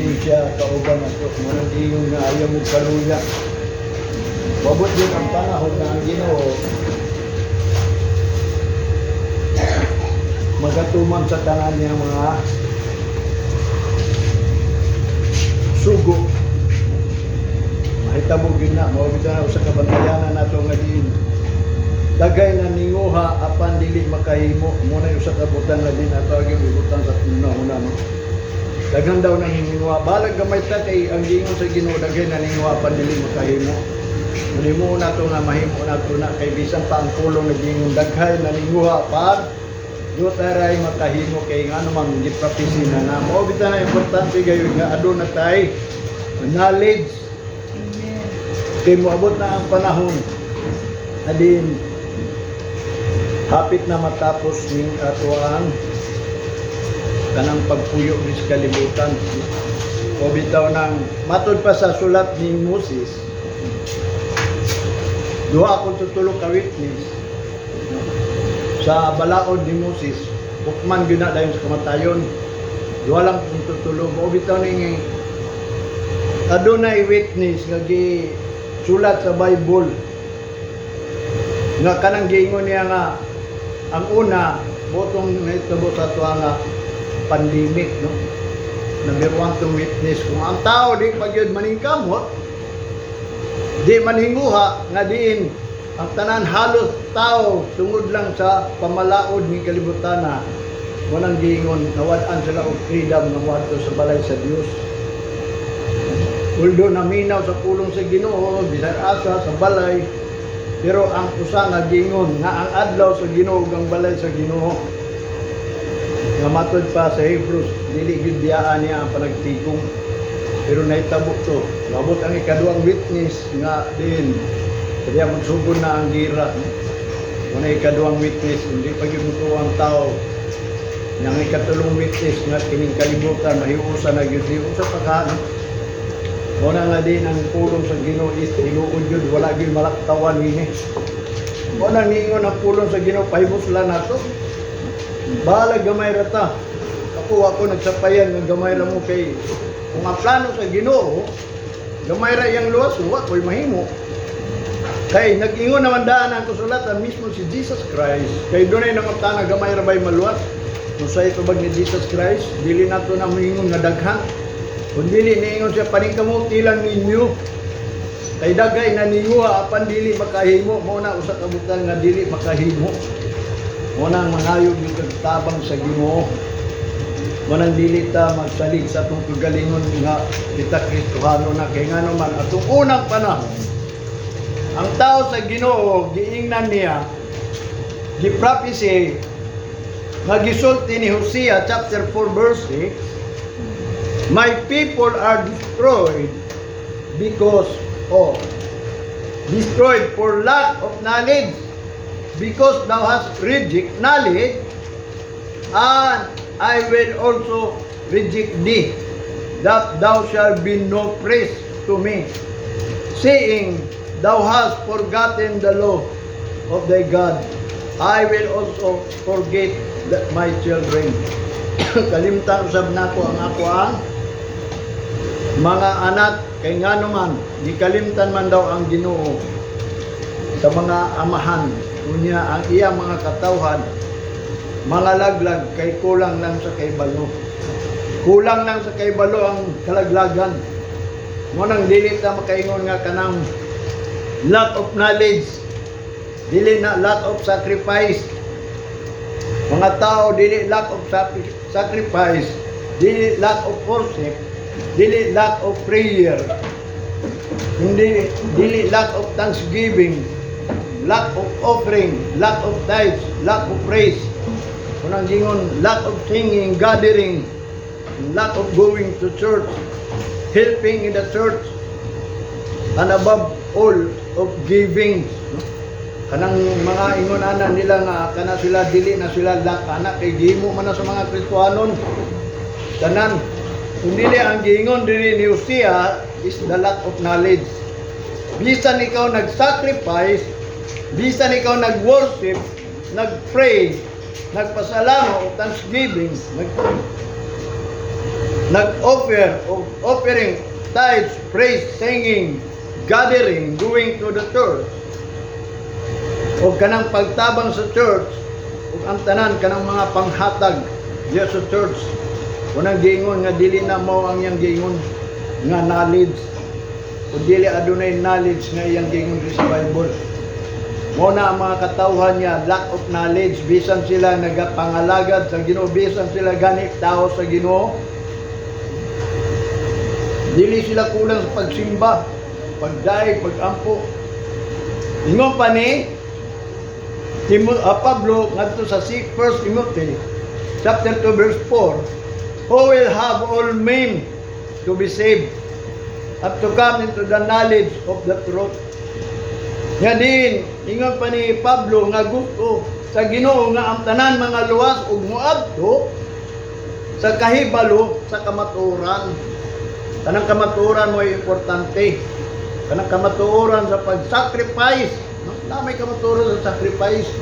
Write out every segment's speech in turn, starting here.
din siya kauban ato mo yung nga ayaw mo kaluya. Babot din ang panahon na ang Ginoo magatuman sa tanan niya mga sugo. Mahitabo gid na mao bitaw sa kabantayanan nato nga din dagay na ninguha apan dili makahimo muna yung sa kabutan na din ato gyud ibutan sa una no. Daghang daw na hininguha balag gamay ta kay ang gingon sa Ginoo dagay na ninguha apan dili makahimo. Muli mo na to nga mahimo na to na kay bisan pa ang pulong na gingon daghay na ninguha apan do taray makahimo kay ngano man giprophecy na mao bitaw na importante gayud nga aduna tay knowledge. Kay moabot na ang panahon adin hapit na matapos ning ato ang kanang pagpuyo sa kalibutan. O bitaw nang matod pa sa sulat ni Moses duha akong tutulong ka witness sa balaod ni Moses hukman gyud na dayon sa kamatayon duha lang akong tutulong. O bitaw ning adunay witness nga gi sulat sa Bible nga kanang giingon niya nga ang una botong nahitabo sa tuwa nga pandemic no. Number 1 to witness kung ang tao di pagyud maningkamot di manhinguha nga diin ang tanan halos tao tungod lang sa pamalaod ni kalibutan na wanang giingon nawad-an sila og freedom nga wadto sa balay sa Dios. Although naminaw sa pulong sa Ginoo bisan asa sa balay pero ang usa nga gingon nga ang adlaw sa Ginoo ang balay sa Ginoo nga matod pa sa Hebrews dili gyud biyaan niya ang panagtikong pero nahitabo to labot ang ikaduhang witness nga din kaya magsugod na ang gira una ikaduhang witness hindi pa gyud mutuo ang tao yang ikatulong witness nga kining kalibutan mahiusa na gyud sa pagkaan. Muna nga din ang pulong sa Ginoo is tinuod yun, wala gyud malaktawan ini. Muna ningon ang pulong sa Ginoo pahibuslan nato. Balag gamay rata. Ako nagsapayan ng gamay ra mo kay kung ang plano sa Ginoo gamay ra yang luwas wa koy mahimo. Kay nag-ingon naman daan ang kasulatan mismo si Jesus Christ. Kay dunay nangutana gamay ra bay maluwas. Kung sa itubag ni Jesus Christ, dili nato na moingon nga daghan. Kung dili niingon siya paningkamuti lang ninyo kay dagay na ninguha apan dili makahimo mo na usa ka butang nga dili makahimo mo nang mangayog yung tabang sa Ginoo mo nang dili ta magsalig sa atong kagalingon nga kita Kristohano na kay ngano man atong unang panahon ang tao sa Ginoo giingnan niya gi-prophecy nga gisulti ni Hosea chapter 4 verse 6. My people are destroyed because of destroyed for lack of knowledge, because thou hast rejected knowledge, and I will also reject thee, that thou shalt be no praise to me, saying, thou hast forgotten the law of thy God. I will also forget my children. Kalimtan usab nako ang ako ang mga anak kay ngano man gikalimtan man daw ang Ginoo sa mga amahan unya ang iya mga katawhan mga laglag kay kulang lang sa kaybalo ang kalaglagan mo nang dili ta makaingon nga kanang lack of knowledge dili na lack of sacrifice mga tao dili lack of sacrifice dili lack of worship dili lack of prayer, hindi dili lack of thanksgiving, lack of offering, lack of tithes, lack of praise. Kunang gingon, lack of singing, gathering, lack of going to church, helping in the church, and above all of giving. Kanang mga ingonanan nila nga kana sila dili na sila lack anak kay gihimo man na sa mga Kristohanon. Tanan kung dili ang giingon dili ni Hosea is the lack of knowledge. Bisan ikaw nag-sacrifice, bisan ikaw nag-worship, nag-pray, nagpasalamat o thanksgiving, nag-offer of offering tithes, praise, singing, gathering, going to the church, o kanang pagtabang sa church, o ang tanan kanang mga panghatag diya sa church. Unang giingon nga dili na mao ang iyang giingon nga knowledge, o dili adunay knowledge nga iyang giingon sa Bible. Mo na ang mga katawhan niya, lack of knowledge, bisan sila nagapangalagad sa Ginoo, bisan sila gani tao sa Ginoo. Dili sila kulang sa pagsimba, pagdaig, pagampo. Ingon pa ni Pablo ngadto sa 1 Timothy chapter 2 verse 4, who will have all men to be saved and to come into the knowledge of the truth. Nga din, ingon pa ni Pablo nga gusto sa Ginoo nga ang tanan mga luwas ug moadto sa kahibalo sa kamatuoran. Kanang kamatuoran mo importante. Kanang kamatuoran sa pag-sacrifice. Na may kamatuoran sa sacrifice.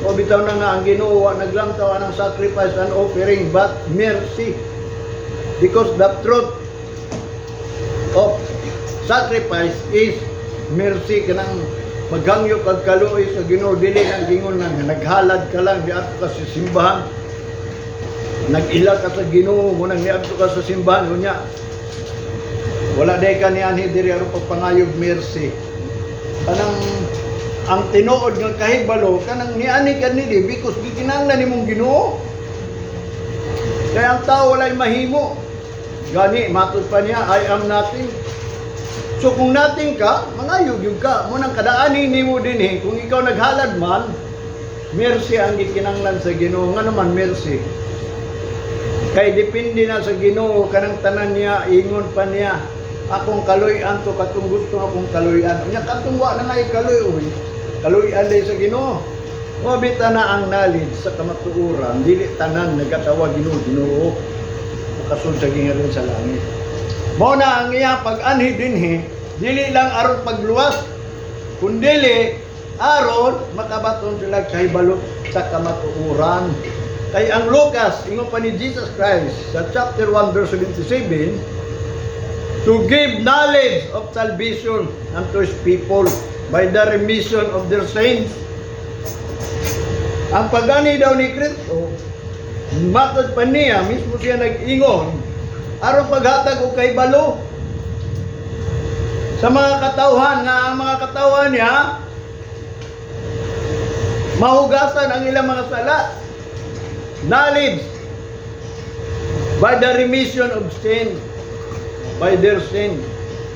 O bitaw na nga ang Ginoo naglantaw ng sacrifice and offering but mercy. Because the truth of sacrifice is mercy. Kanang maghangyo kag kaluoy sa Ginoo, dili ang gingon nga naghalad ka lang di ato ka sa simbahan, nag-ila ka sa Ginoo mo nang niadto ka sa simbahan unya wala day ka nianhi diri aron pagpangayog mercy. Kanang ang tinuod nga kahibalo kanang niani ka nili because gikinahanglan nimong Ginoo, kaya ang tao walay mahimo gani matud pa niya I am nothing. So kung nating ka, mangayog yung ka. Munang kadaanin ni mo din eh. Kung ikaw naghalad man, mercy ang gikinanglan sa Ginoo. Nga naman mercy. Kay depende na sa Ginoo, kanang tanan niya, ingon pa niya, akong kaluyan to, katong gusto akong kaluyan. Nya katungwa na nga ikaluy. Kaluyan din sa Ginoo. Mabita na ang knowledge sa kamatuoran, dili tanan nagatawa Ginoo. Makasun sa gingarin sa langit. Mao na ang iyang pag-anhi dinhi, dili lang aron pagluwas, kundi aron makabaton sila kahibalo sa kamatuoran. Kay ang Lucas, ingon pa ni Jesus Christ sa chapter 1 verse 77, to give knowledge of salvation unto his people by the remission of their sins. Ang pag-ani daw ni Kristo, matod pa niya, mismo siya nag-ingon, aron paghatag og kahibalo sa mga katawhan nga ang mga katawhan niya mahugasan ang ilang mga sala. Knowledge by the remission of sin, by their sin,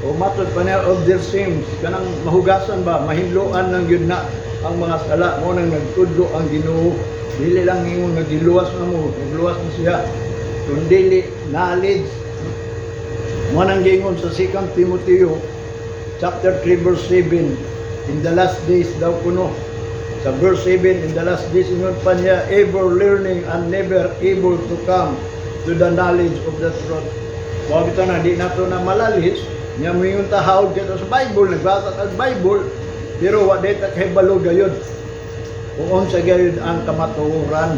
o matod pa niya of their sins, kanang mahugasan ba, mahinloan ng yun na ang mga sala mo nang nagtudlo ang Ginoo. Dili lang ingon nagiluwas na mo, nagluwas na siya, kundi knowledge. Manang gingon sa 2 Timothy chapter 3 verse 7, in the last days daw kuno sa verse 7, in the last days ingon pa niya, ever learning and never able to come to the knowledge of the truth. Wag ito na di nato na malalis nya moingon ta hawd kita sa Bible, nagbasa ta sa Bible pero wa day ta kahibalo gayud kung unsa gayud ang kamatuoran.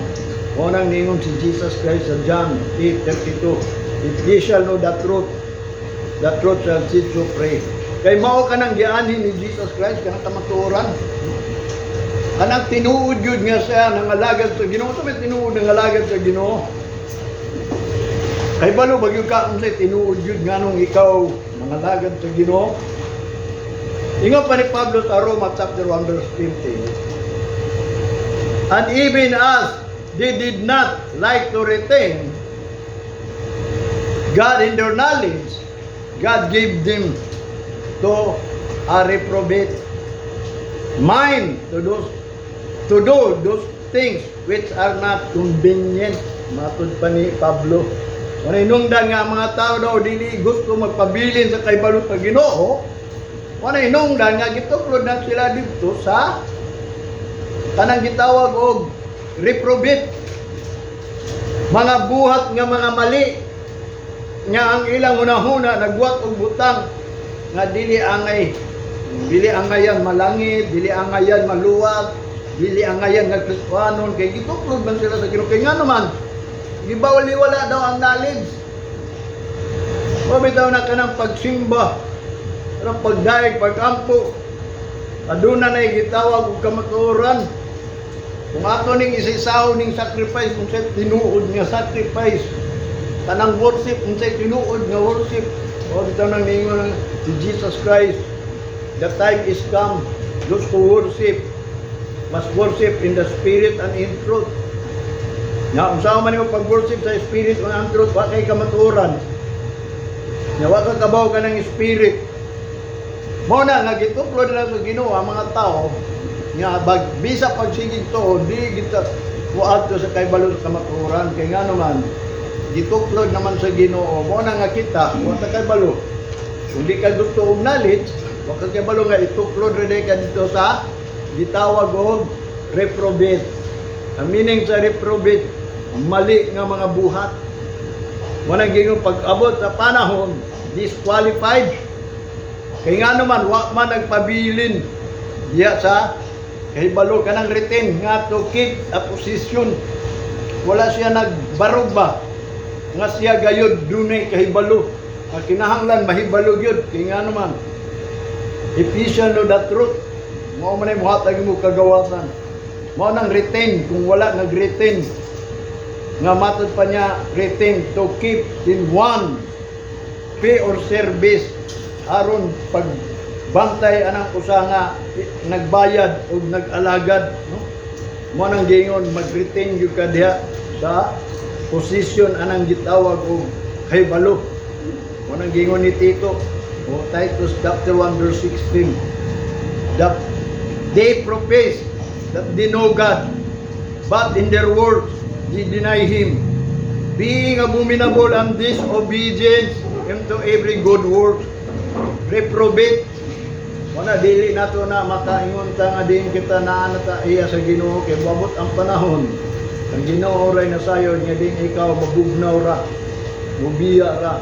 Unang ningon si Jesus Christ sa John 8:32, if ye shall know the truth shall set you free. Kay mao kanang gianhin ni Jesus Christ kanang kamatuoran. Kanang tinuod yun nga siya nangalagad sa Ginoo. Sa may tinuod nangalagad sa Ginoo. Kay balo bagyong ka kung sa'y tinuod yun nga nung ikaw nangalagad sa Ginoo. Ingon pa ni Pablo sa Roma chapter 1 verse 15. And even as they did not like to retain God in their knowledge, God gave them to a reprobate mind to do those things which are not convenient. Matod pa ni Pablo. Kung inungdan nga mga tao daw dili gusto magpabilin sa kahibalo sa Ginoo, kung inungdan nga gituklod na sila dito sa kanang gitawag og reprobate, mga buhat nga mga mali nga ang ilang unahuna nagbuhat og butang nga dili angayan malangit, dili angayan maluwag, dili angayan nga Kristiyanon, kay gituklod man sila sa Ginoo. Kay nga naman gibawali wala daw ang knowledge. O bitaw na ka ng pagsimba, ng pagdaig, pagampo, aduna na gitawag og kamatuoran. Kung ato ning isisaw ning sacrifice, kung sa tinuod nga sacrifice, tanang worship, kung sa tinuod nga worship, o bitaw nang ningon si Jesus Christ, the time is come, those who worship must worship in the spirit and in truth. Nga, kung saan man yung pag-worship sa spirit o ang truth, wa kay kamatuoran. Nga, wa ka kabaw ka ng spirit. Muna, nga gituklod na sa Ginoo ang mga tao, nga, bisa pagsigig to, di kita kuad to sa kaybalo sa kamatuoran. Kaya nga naman, gituklod naman sa Ginoo, muna nga kita, wa ka kaybalo. Kung di ka gusto og knowledge, wa ka kaybalo nga ituklod rin ka dito sa gitawag og reprobate. Ang meaning sa reprobate, mali nga mga buhat. Wanang gingon pag-abot sa panahon, disqualified. Kaya nga naman, wa man nagpabilin diya sa kahibalo ka ng retain nga to keep a position. Wala siya nagbarog ba nga siya gayod dunay kahibalo. Ang kinahanglan mahibalo gyud. Kaya nga naman, Ephesians know the truth. Mao man ay muhatag mo kagawasan. Mao nang retain kung wala nag-retain. Nga matod pa niya retain to keep in one pay or service aron pagbantay anang usa nga nagbayad o nag-alagad, no? Mo nang gingon mag-retain gyud ka diha sa position anang gitawag og kahibalo. Mo nang gingon ni Tito o Titus chapter 1 verse 16, that they profess that they know God, but in their words they deny Him, being abominable and disobedient into every good work. Reprobate. Wala dili nato na makaingon ta nga din kita naa na ta iya sa Ginoo kay mabot ang panahon. Ang Ginoo ray nasayod nga din ikaw mabugnaw ra, mubiya ra.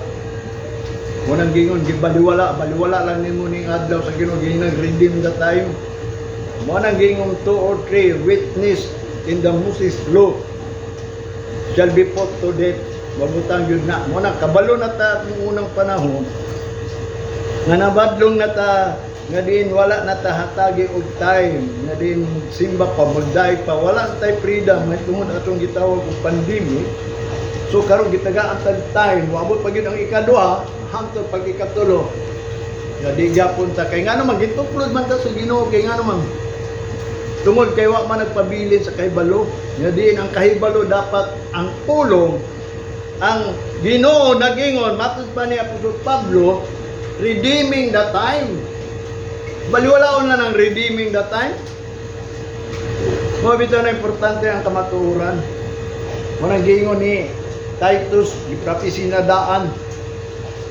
Munang gingon gibaliwala, baliwala lang nimo ning adlaw sa Ginoo ginag-redeem the time. Munang gingon 2 or 3 witness in the Moses law shall be put to death. Mabutang yun na. Muna, kabalo na ta ng unang panahon. Nga nabadlong na ta, nga din wala na ta hatagi og time, nga din simba pa, magday pa, wala na tayo freedom, may tungod atong gitawag og pandemic. So karon gitagaan tag time, wabot pa gyud ang ikaduha, hangtod pag ikatulo. Nga di gyapon ta kay nga naman gituklod man ta sa Ginoo kay nga naman tungod kay wa man nagpabilin sa kahibalo. Nga diin ang kahibalo dapat ang pulong ang Ginoo nagingon matud pa ni Apostol Pablo, redeeming the time. Baliwalaon na ng redeeming the time. Mo bitaw na importante ang kamatuoran. Mo nang gingon ni Titus, giprapisi na daan.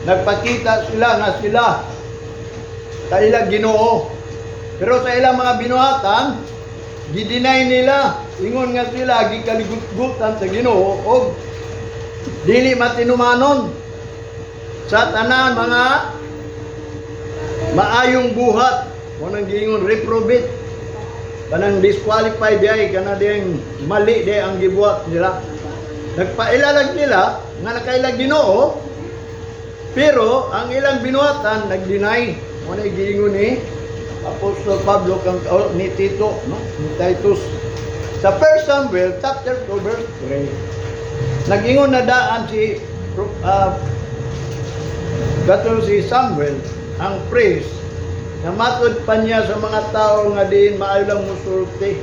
Nagpakita sila nga sila sa ilang Ginoo. Pero sa ilang mga binuhatan, gidinay nila, ingon nga sila, gikaligut-gutan sa Ginoo, o dili matinumanon sa tanan mga maayong buhat. Munang gingon reprobate, kanang disqualified ay kana diyang mali di ang gibuhat nila. Nagpailalag nila nga nakailag Ginoo, pero ang ilang binuhatan nag-deny. Munang gingon ni Apostol Pablo kang ni Tito, no? Ni Titus sa 1 Samuel chapter 2 verse 3. Nag-ingon na daan si katong si Samuel ang priest na matod pa niya sa mga tao nga din maayo lang musulti.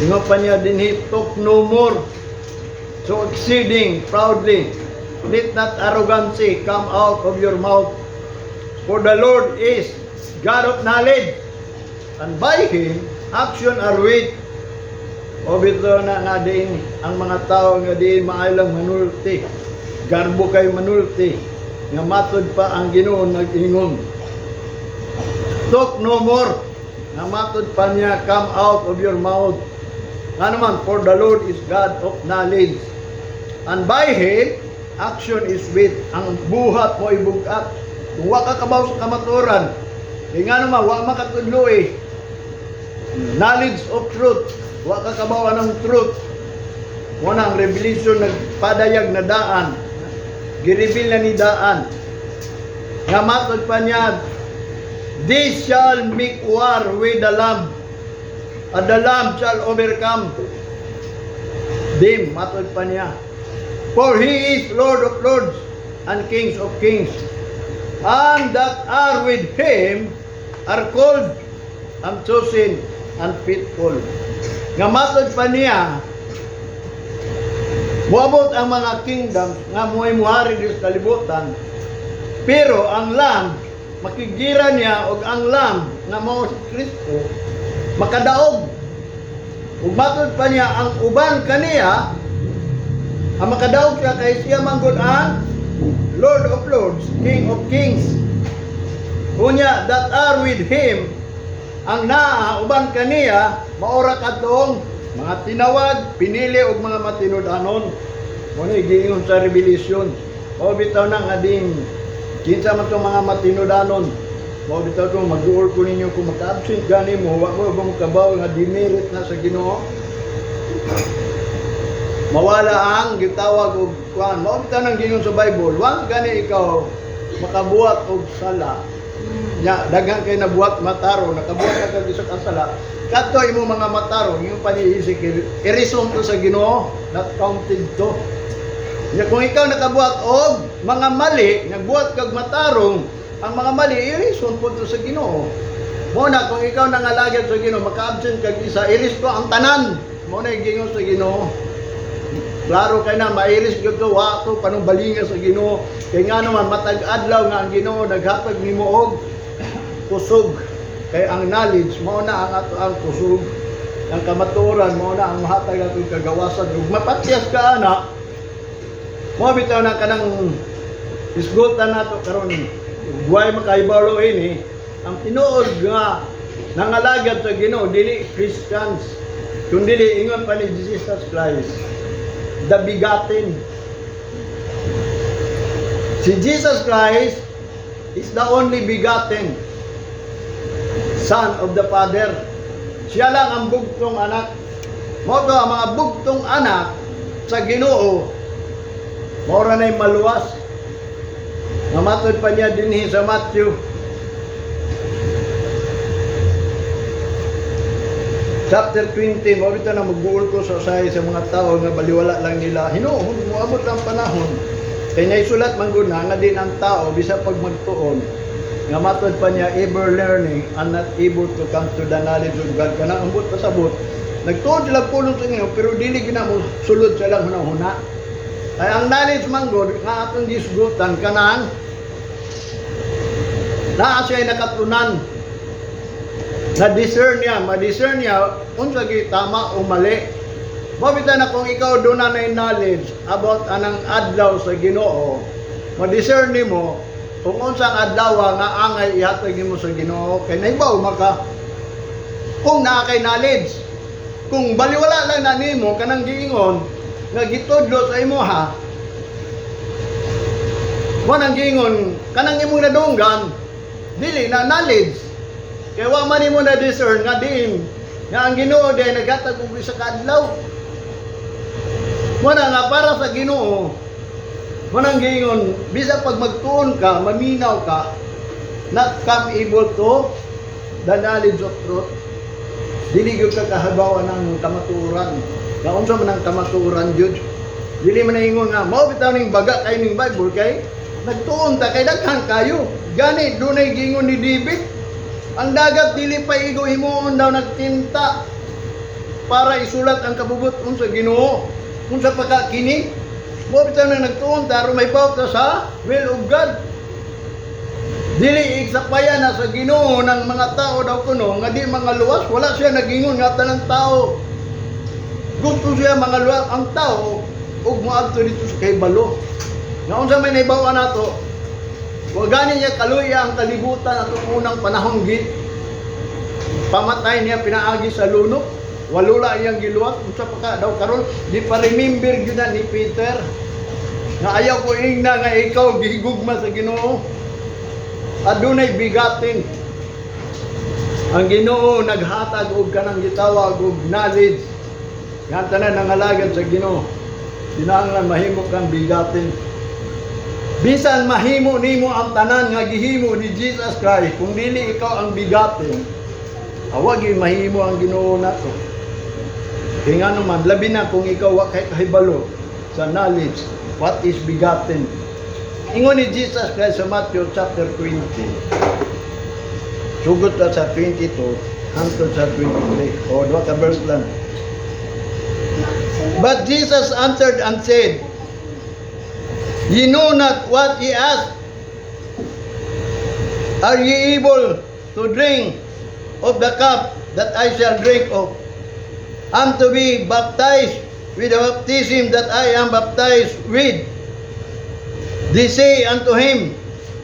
Ingon pa niya din he talk no more so exceeding proudly, let not arrogancy come out of your mouth, for the Lord is God of knowledge, and by Him action are weighed. O bito na nga din ang mga tao nga din maayo lang manulti, garbo kay manulti, nga matod pa ang Ginoo nag-ingon. Talk no more, nga matod pa niya come out of your mouth. Nga naman, for the Lord is God of knowledge, and by Him action is weighed. Ang buhat mo ibugat. Kung wa ka kabaw sa kamatuoran, kaya nga naman, wa makatudlo eh. Knowledge of truth. Wa ka kabawa ng truth. Muna ang revelation nagpadayag na daan. gireveal na ni daan. Nga matod pa niya, they shall make war with the Lamb, and the Lamb shall overcome them. Matod pa niya. For he is Lord of lords and Kings of kings, and that are with him are called and chosen and faithful. Nga matod pa niya, muabot ang mga kingdom nga muhay-muhari Diyos kalibutan, pero ang Lamb, makigira niya, og ang Lamb nga mao si Kristo, makadaog. Ug matod pa niya, ang uban kaniya, ang makadaog siya kay siya manggod ang Lord of lords, King of kings. Unya, that are with him, ang naa, uban kaniya, maora katong mga tinawag, pinili og mga matinud-anon. Muna giingon sa Revelation. O bitaw na nga ding kinsa man itong mga matinud-anon. O bitaw itong mag-uol ko ninyo kung maka-absent gani mo, wag mo ba makabaw nga demerit na sa Ginoo. Mawala ang gitawag og kuan. Mao bitaw nang giingon sa Bible, wag gani ikaw makabuhat og sala. Nya daghan kay nabuhat mataro, nakabuhat ka sa kasala. Kadto imo mga mataro, yung paniisik, i-resume to sa Ginoo, not counted to. Nya kung ikaw nakabuhat og mga mali, nagbuhat kag matarong, ang mga mali i-resume po to sa Ginoo. Muna kung ikaw nangalagad sa Ginoo, maka-absent kag isa, iris ko ang tanan. Muna gingon sa Ginoo. Klaro kay na mairis gyud to wa to panumbalinga sa Ginoo. Kay nga naman matag adlaw nga ang Ginoo naghatag nimo og kusog. Kay ang knowledge mao na ang ato ang kusog. Ang kamatuoran mao na ang mahatag atong kagawasan ug mapatyas ka ana. Mo bitaw na kanang isgutan nato karon. Buhay makaibalo ini ang tinuod nga nangalagad sa Ginoo dili Christians. Kundi ingon pa ni Jesus Christ, the begotten. Si Jesus Christ is the only begotten Son of the Father. Siya lang ang bugtong anak. Moto ang mga bugtong anak sa Ginoo, mora na'y maluwas. Namatod pa niya dinhi sa Matthew chapter 20, mawita na magbuol ko sa usahay sa mga tao nga baliwala lang nila. Hinuon, muabot ang panahon. Kaya naisulat man gud na nga din ang tao, bisa pag magtuon, nga matod pa niya, ever learning and not able to come to the knowledge of God. Kanang ambot pasabot, nagtuon sila pulong sa inyo, pero dili gina mo sulod sila hunahuna. Ay ang knowledge man gud nga atong gisgutan kanang naa siya nakatunan. Na-discern niya, ma-discern niya unsa gi tama o mali. Mabita na kung ikaw doon na knowledge about anang adlaw sa Ginoo, ma-discern nimo kung unsang adlaw nga angay ihatag nimo sa Ginoo, kay naibaw maka kung naa kay knowledge. Kung baliwala lang na nimo kanang giingon nga gitudlo sa imo ha, mo nang giingon kanang imong nadunggan dili na knowledge. Kaya wa man mo na discern nga din nga ang Ginoo day naghatag og isa ka adlaw. Mo na nga para sa Ginoo, mo nang giingon bisa pag magtuon ka, maminaw ka, not come able to the knowledge of truth. Dili gyud ka kahabawan ng kamatuoran. Nga unsa man ang kamatuoran jud? Dili man ingon nga mao bitaw ning baga kay ning Bible kay nagtuon ta kay daghan kayo. Gani dunay giingon ni David, ang dagat dili pa igo himuon daw nagtinta para isulat ang kabubuton sa Ginoo. Unsa pa ka kini? Mo bitaw na nagtuon ta may pauta sa will of God. Dili iksapayan na sa Ginoo ng mga tao daw kuno nga di mga luwas, wala siya nagingon nga tanang tao. Gusto siya mga luwas ang tao ug moadto dito sa kay balo. Nga unsa may naibaw nato? Wa gani niya kaluya ang kalibutan atong unang panahon gid. Pamatay niya pinaagi sa lunok, walula iyang giluwat. Unsa pa ka daw karon di pa remember gyud na ni Peter nga ayaw ko ingna nga ikaw gihigugma sa Ginoo. Adunay bigatin. Ang Ginoo naghatag og kanang gitawag og knowledge. Nga tanan nangalagad sa Ginoo. Kinahanglan mahimo kang bigatin. Bisan mahimo nimo ang tanan nga gihimo ni Jesus Christ, kung dili ikaw ang bigatin, awag yung mahimo ang Ginoo nato. Kaya nga naman, labi na kung ikaw wa kay kahibalo sa knowledge, what is bigatin. Ingon ni Jesus Christ sa Matthew chapter 20. Sugot na sa 22 hangtod sa 23. O, dua ka verse lang. But Jesus answered and said, ye know not what ye ask. Are ye able to drink of the cup that I shall drink of, and to be baptized with the baptism that I am baptized with? They say unto him,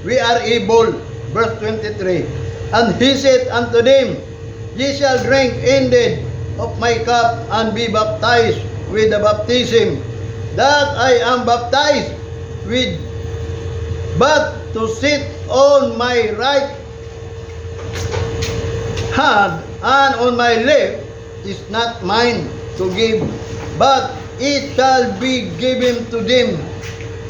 we are able. Verse 23. And he said unto them, ye shall drink indeed of my cup, and be baptized with the baptism that I am baptized with, but to sit on my right hand and on my left is not mine to give, but it shall be given to them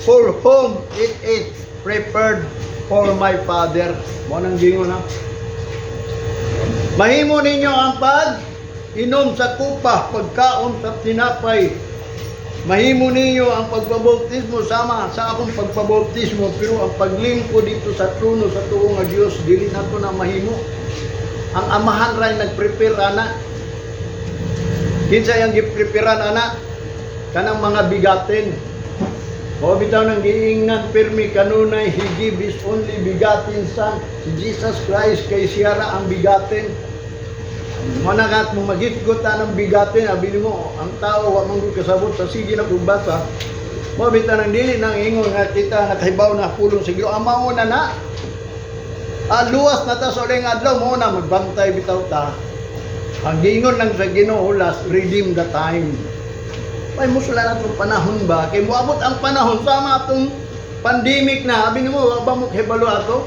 for whom it is prepared for my Father. Mo nang gingon na. Mahimo ninyo ang inom sa kupa, pagkaon sa tinapay. Mahimo ninyo ang pagbabautismo sama sa akong pagpabautismo, pero ang paglingko dito sa trono sa tuong nga Dios dili nato na mahimo. Ang amahan ray nagprepare ana. Kinsa yang gipreparean ana? Kanang mga bigatin. O bitaw nang giingnan pirmi kanunay, he give his only begotten son, si Jesus Christ, kay siya ra ang bigatin. Managat mo magitgutan ng bigatin, abili mo, ang tao wa man gud kasabot sa sige na pagbasa. Mo bitaw nang dili nang ingon nga kita nakahibaw na pulong sa Ginoo, amao na na. Luwas na ta sa uling adlaw mo na magbantay bitaw ta. Ang giingon lang sa Ginoo, last redeem the time. Ay musula na itong panahon ba? Kaya moabot ang panahon sama itong pandemic na. Abi mo, wa ba mo kahibalo ato?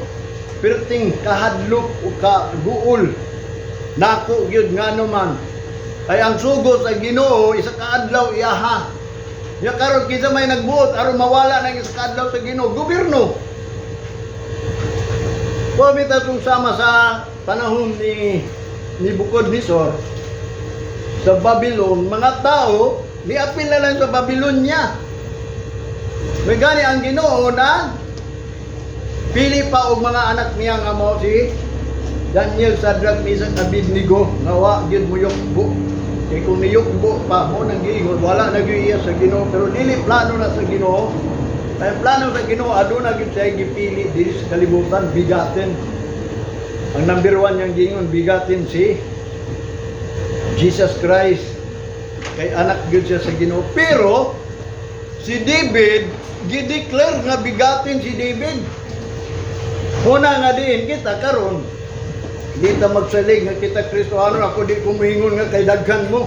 Perting kahadlok o kaguol. Nako gyud nga naman. Ay ang sugo sa Ginoo isa ka adlaw iyaha. Ya karon kinsa may nagbuot aron mawala na isa ka adlaw sa Ginoo, gobyerno. Pamita tong sama sa panahon ni Bukod-Nisor sa Babylon, mga tao niapil na lang sa Babylonia. May gani ang Ginoo na pili pa og mga anak niya nga mao si Daniel, Shadrach, Meshach, Abednego, nawa gyud mo yukbo. Kay kung niyukbo pa mo nang giingon, wala na gyud iya sa Ginoo, pero dili plano na sa Ginoo. Ay plano sa Ginoo aduna gyud siya gipili dili sa kalibutan bigatin. Ang number 1 yang giingon bigatin si Jesus Christ. Kay anak gyud siya sa Ginoo. Pero si David gi-declare nga bigatin si David. Una nga diin kita karon di ta magsalig nga kita Kristohano, ako di kumingon nga kay daghan mo.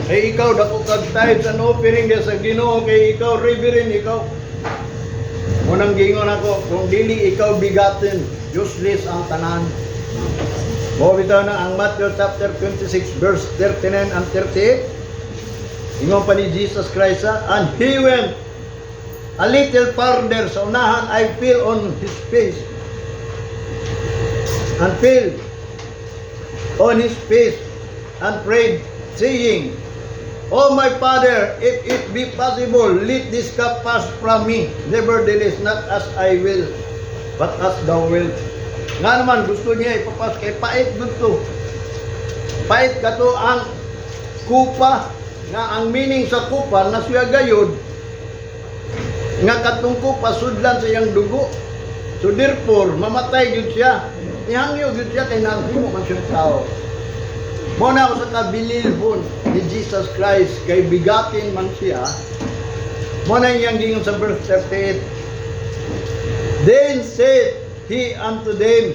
Kay ikaw dako kag tithe sa offering sa Ginoo, kay ikaw reverend, ikaw. Unang gingon ako, kung dili ikaw bigatin, useless ang tanan. Mo bitaw na ang Matthew chapter 26 verse 39 and 38. Ingon pa ni Jesus Christ, and he went a little further sa unahan, I fell on his face and fell on his face and prayed, saying, O my Father, if it be possible, let this cup pass from me. Nevertheless, not as I will, but as thou wilt. Nga naman, gusto niya ipapas kay pait gusto. Pait kato ang kupa, nga ang meaning sa kupa na siya gayod, nga katong kupa sudlan sa iyang dugo. So therefore, mamatay yun siya. Ihangyo yun siya kay naghimo man siyang tao. Muna ako sa kabililhon ni Jesus Christ, kay bigatin man siya. Muna iyang gingon sa verse 38. Then said he unto them,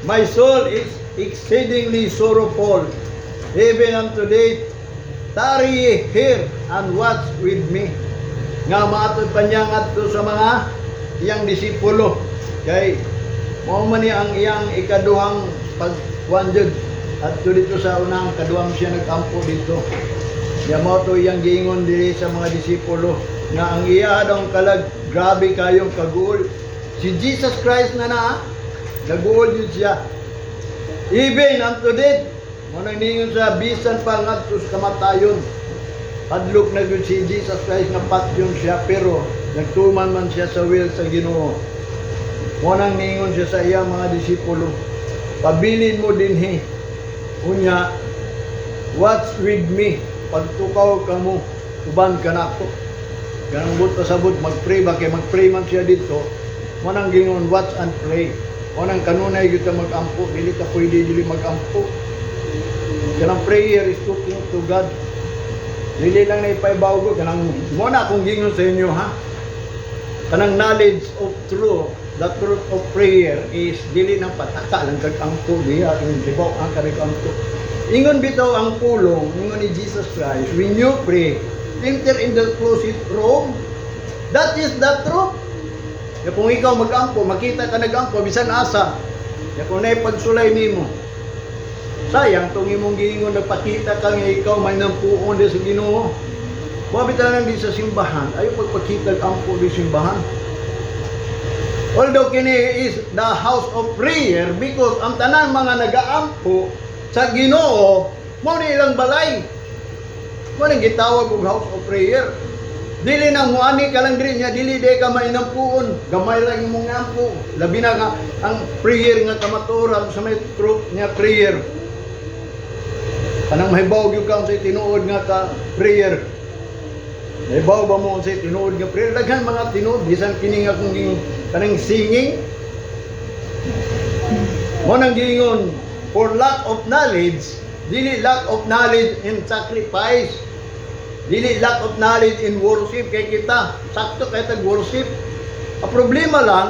my soul is exceedingly sorrowful, even unto death. Tarry ye here and watch with me. Nga maatod pa niya ngadto sa mga iyang disipulo. Kay mao man niya ang iyang ikaduhang pagwanjud at dito sa unang kaduhang siya nagkampo dito. Ya mao to iyang giingon diri sa mga disipulo. nga ang iya daw kalag grabe kayong kagul. Si Jesus Christ na nagul yun siya. Even unto death, muna ningon sa bisan pa nga sa kamatayon. Hadlok na yun si Jesus Christ nga patyon siya, pero nagtuman man siya sa will sa Ginoo. Munang ningon siya sa iya mga disipulo, pabilin mo din unya, what's with me? Pagtukaw ka mo, uban ka na ako. Ganang but pasabot, mag-pray ba? Kaya mag-pray man siya dito. Munang gingon, watch and pray. Munang kanunay kita mag-ampo, dili ka pwede dili mag-ampo. Ganang prayer is talking to God. Dili lang na ipaibaw ko, kanang muna akong gingon sa inyo ha. Kanang knowledge of truth, the truth of prayer is dili ng pataka lang kag-ampo diha, yung tibaw ang kag-ampo. Ingon bitaw ang pulong, ingon ni Jesus Christ, when you pray, enter in the closet room. That is the truth. Ya kung ikaw mag-ampo, makita ka nag-ampo, bisan asa. Ya kung na'y pagsulay nimo. Sayang, itong imong gingon, nagpakita ka nga ikaw may nampuon din sa Ginoo. Mabita lang din sa simbahan, ayaw pagpakita ang-ampo din sa simbahan. Although kini is the house of prayer, because ang tanan mga nag-aampo sa Ginoo, mo ni ilang balay. Mo nang gitawag og house of prayer. Dili na muani ka lang diri nya, dili di ka mainampuon, gamay lang imong ampo. Labi na nga ang prayer nga kamaturan sa may truth nya prayer. Kanang mahibaw gyud ka sa tinuod nga ka prayer. Mahibaw ba mo sa tinuod nga prayer? Daghan mga tinuod bisan kini nga kung kanang singing. Mo nang gingon, for lack of knowledge, dili lack of knowledge in sacrifice. Dili lack of knowledge in worship. Kay kita, sakto kay tag-worship. Ang problema lang,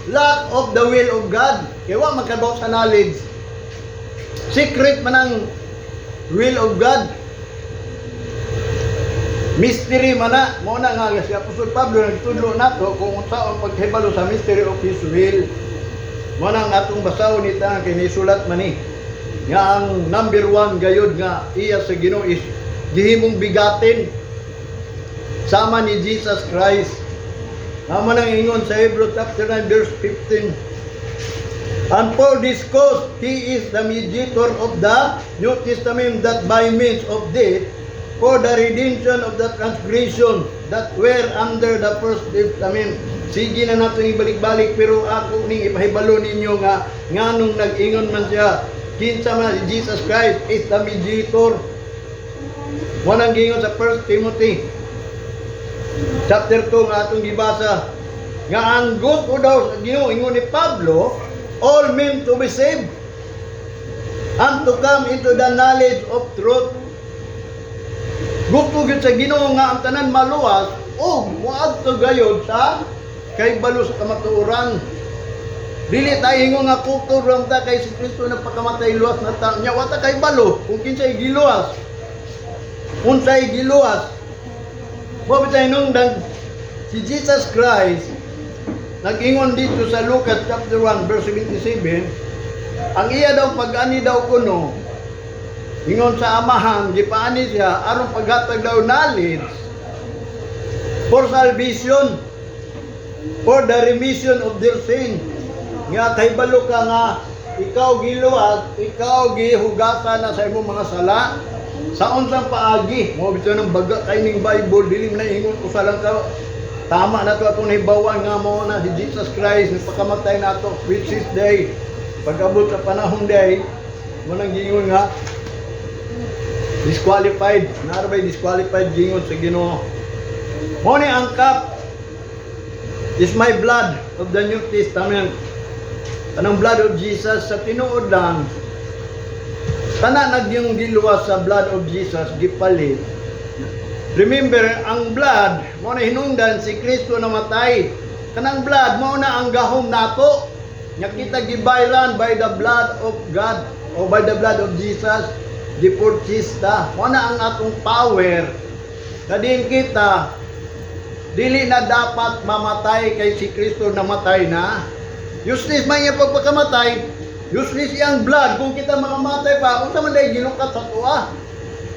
lack of the will of God. Kaya wa magkabaw sa knowledge. Secret man ang will of God. Mystery man na. Muna nga si Apostol Pablo nagtudlo nato kung saan paghibalo sa mystery of His will. Muna nga atong basahon ita kay nisulat man ni. Nga ang number 1 gayud nga iya sa Ginoo is gihimong bigatin sama ni Jesus Christ. Naman ang ingon sa Hebrews chapter 9 verse 15. And for this cause, He is the mediator of the New Testament, that by means of death, for the redemption of the transgression that were under the first testament. Sige na natin ibalik-balik, pero ako ning ipahibalo ninyo nga nganong nag-ingon man siya, kinsa man si Jesus Christ is the mediator. Wanang gingon sa 1 Timothy chapter 2 nga atong gibasa nga ang gusto daw sa Ginoo, ingon ni Pablo, all men to be saved and to come into the knowledge of truth. Gusto gyud sa Ginoo nga ang tanan maluwas o moadto gayud sa kay balo sa kamatuoran. Dili tayo ingon nga kultur lang ta kay si Kristo nagpakamatay luwas na ta. Nya wa ta kay balo kung kinsay giluwas. Unsay giluwas. Mo bitay nung si Jesus Christ nag-ingon dito sa Lucas chapter 1 verse 77, ang iya daw pag-ani daw kuno, ingon sa amahan, gipaani siya aron paghatag daw knowledge for salvation, for the remission of their sin. Nga kahibalo ka nga ikaw giluwas, ikaw gihugatan na sa imong mga sala. Sa unsang paagi, mo bitaw ng baga kay ning Bible, dili na ingon usa lang ka. Tama na to atong hibawan nga mo na si Jesus Christ nagpakamatay nato, which is day. Pag-abot sa panahon day, mo nang gingon nga disqualified, narabay disqualified gingon sa Ginoo. Mo ni ang cup is my blood of the New Testament. Anong blood of Jesus sa tinuod lang. Kana nagyong giluwas sa blood of Jesus gipalit. Remember, ang blood mo na hinungdan si Kristo namatay. Kanang blood mo na ang gahom nato. Nya kita gibayran by the blood of God o by the blood of Jesus, di purchista. Mo na ang atong power. Kadin kita dili na dapat mamatay kay si Kristo namatay na. Useless man iya pagpakamatay. Useless iyang blood kung kita mamamatay pa, unsa man day gilukat sa tuwa.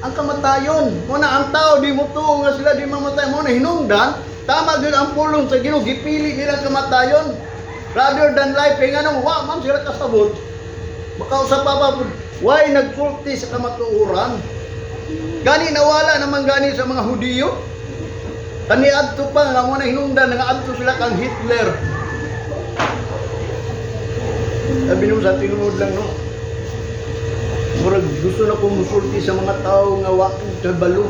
ang kamatayon. Muna ang tao di mo tuo nga sila di mamatay. Muna hinungdan, tama gyud ang pulong sa Ginoo, gipili nila kamatayon rather than life. Kaya nga wa man sila kasabot. Makausap pa why nagsulti sa kamatuoran? Gani nawala naman gani sa mga Hudiyo. Kani adto pa nga muna hinungdan nga adto sila kang Hitler. Sabi nung sa tinuod lang, no? Murag gusto na kong musulti sa mga tao nga wakong kabalo.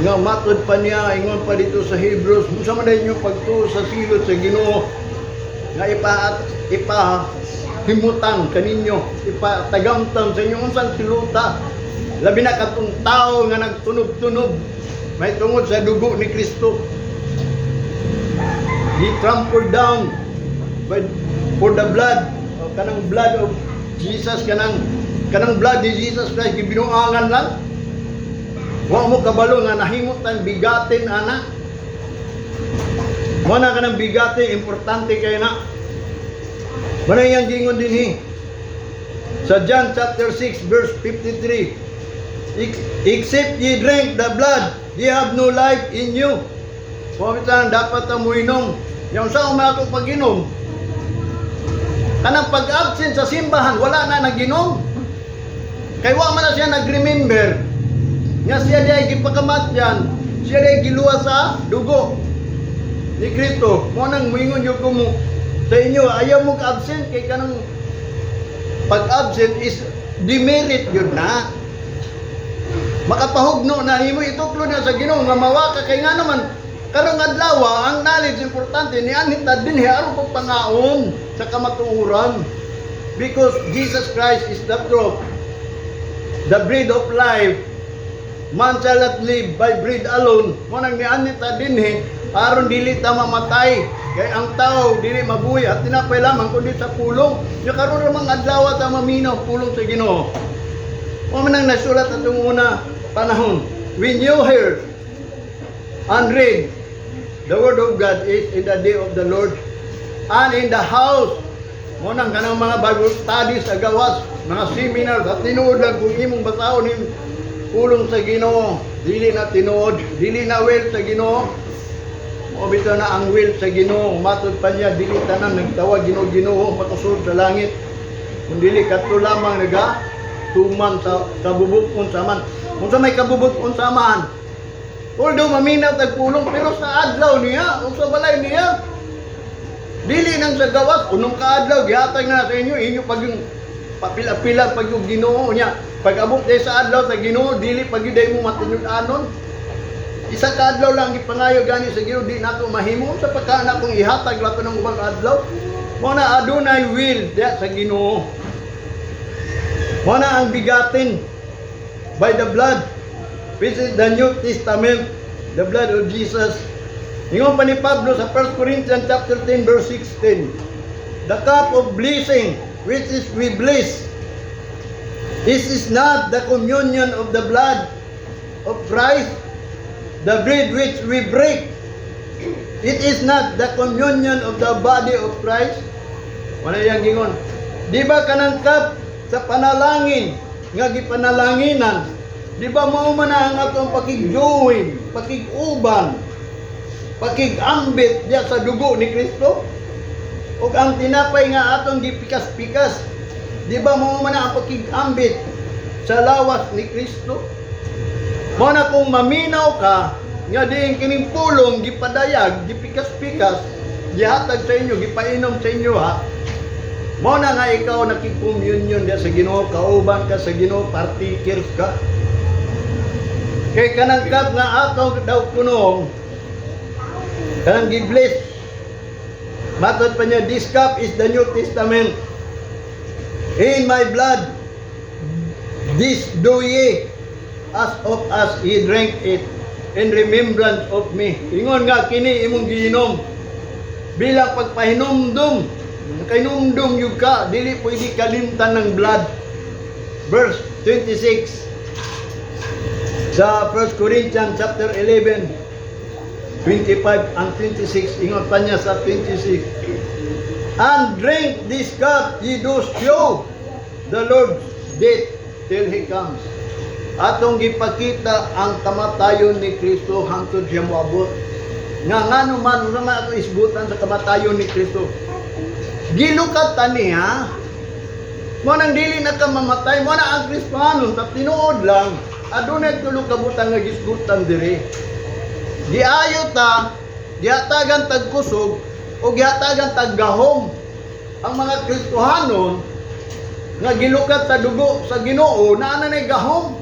Nga matod pa niya, ingon pa dito sa Hebrews, unsa man yung pagtuo sa silot sa Ginoo, nga himutang kaninyo, ipatagamtam sa inyong unsang siluta. Labi na katong tao nga nagtunog-tunog, may tungod sa dugo ni Kristo. He trampled down for the blood, kanang blood of Jesus, kanang blood ni Jesus Christ, gibinuangan lang. Wa mo kabalo nga nahimot tayong bigatin, ana. Muna ka ng bigatin, importante kayo na. Muna yung gingon din sa John chapter 6 verse 53. Except ye drink the blood, ye have no life in you. Pumitan, dapat mo inom. Yung sa umato pag-inom, kanang pag-absent sa simbahan, wala na nag-inom. Kaya wa man na siya nag-remember nga siya diay gipakamatyan, siya diay giluwa sa dugo ni Kristo. Mo nang moingon yo ko mo sa inyo, ayaw mo ka-absent kay kanang pag-absent is demerit yun na. Makapahugno na nimo ituklo na sa Ginoo nga mawa ka kay nga naman karong adlaw ang knowledge importante ni anita din aron pag pangaon sa kamatuoran, because Jesus Christ is the truth, the bread of life. Man shall not live by bread alone. Mo nang nianita dinhi aron dili ta mamatay. Kay ang tao dili mabuhi at tinapay lamang kundi sa pulong. Nya karon ramang adlaw ta maminaw pulong sa Ginoo. Mo man nang nasulat atong una panahon. When you heard and read the word of God is in the day of the Lord and in the house. Mo nang kanang mga Bible studies sa gawas, mga seminar at tinuod lang kung imong basahon ning pulong sa Ginoo, dili na tinuod, dili na will sa Ginoo. O bitaw na ang will sa Ginoo, matod pa niya dili tanan nagtawag Ginoo matusod sa langit. Kung dili kadto lamang naga tuman sa kabubukon sa man. Kung sa may kabubukon sa man, although maminaw tagpulong, pero sa adlaw niya, o sa balay niya, dili nang sa gawas, unong kaadlaw, gihatag na sa inyo pag yung papila-pila pag yung Ginoo niya. Pag abot day sa adlaw sa Ginoo, dili pag day mo matinud-anon. Isa ka adlaw lang gipangayo gani sa Ginoo, di nato mahimo sa pagkaana kung ihatag lato ng ubang adlaw. Mo na adunay will diya sa Ginoo. Mo na ang bigatin by the blood, which is the New Testament, the blood of Jesus. Ingon pa ni Pablo sa 1 Corinthians chapter 10 verse 16. The cup of blessing which is we bless, this is not the communion of the blood of Christ. The bread which we break, it is not the communion of the body of Christ. Wala yang gingon. Di ba kanang cup sa panalangin nga gipanalanginan, di ba mao man ang atong pakigjoin, pakiguban, pakigambit diya sa dugo ni Kristo? Ug ang tinapay nga atong gipikas-pikas, di ba mao man ang pakigambit sa lawas ni Kristo? Mo na kung maminaw ka nga diin kining pulong gipadayag, gipikas-pikas, gihatag sa inyo, gipainom sa inyo ha. Mo na nga ikaw nakikomunyon diya sa Ginoo, kauban ka sa Ginoo, partikers ka. Kay kanang kap nga atong daw kunong kanang gibless. Matod pa niya, this cup is the New Testament. In my blood, this do ye as of as ye drink it in remembrance of me. Ingon nga kini imong giinom bilang pagpahinumdum. Kainumdum yung ka, dili pwede kalimtan ng blood. Verse 26 sa 1 Corinthians chapter 11 25 and 26. Ingon pa niya sa 26. And drink this cup, ye do show the Lord's death till He comes. atong gipakita ang kamatayon ni Kristo hangtod siya moabot. Nga ngano man unsa man ato isbutan sa kamatayon ni Kristo. Gilukat ta niya. Mo nang dili na ka mamatay, mo na ang Kristiyano ta tinuod lang. Adunay tulo ka butang nga gisgutan diri. Giayo ta, giatagan tag kusog o giatagan tag gahom. Ang mga Kristohanon nga gilukat sa dugo sa Ginoo naa na nay gahom.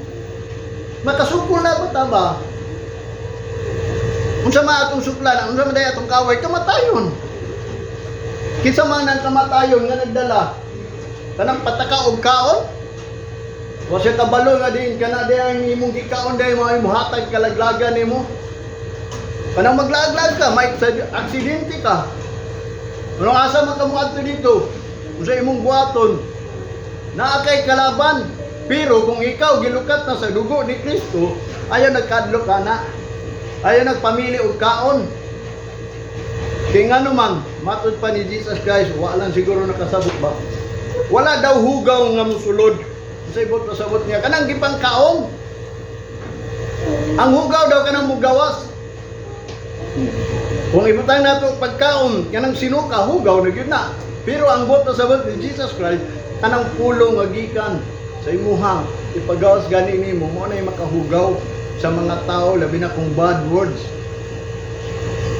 Makasukol na ba ta ba? Unsa man atong suklan, unsa man day atong kaway kamatayon. Kinsa man ang kamatayon nga nagdala kanang pataka og kaon? Wa siya kabalo nga din kana day ang imong gikaon day mo imuhatag kalaglagan nimo. Kanang maglaglag ka, may aksidente ka. Ano asa man ka moadto dito? Unsa imong buhaton? Naa kay kalaban. Pero kung ikaw gilukat na sa dugo ni Kristo, ayaw nagkadlo ka na. Ayaw nagpamili og kaon. Kaya nga naman, matod pa ni Jesus Christ, wala siguro nakasabot ba? Wala daw hugaw nga musulod. Sa ibot na sabot niya, kanang gipang kaon. Ang hugaw daw kanang mugawas. Kung ibutang nato pagkaon, kanang sinuka, hugaw na yun na. Pero ang bot na sabot ni Jesus Christ, kanang pulong agikan sa imuhang ipagawas gani nimo mo na makahugaw sa mga tao labi na kung bad words.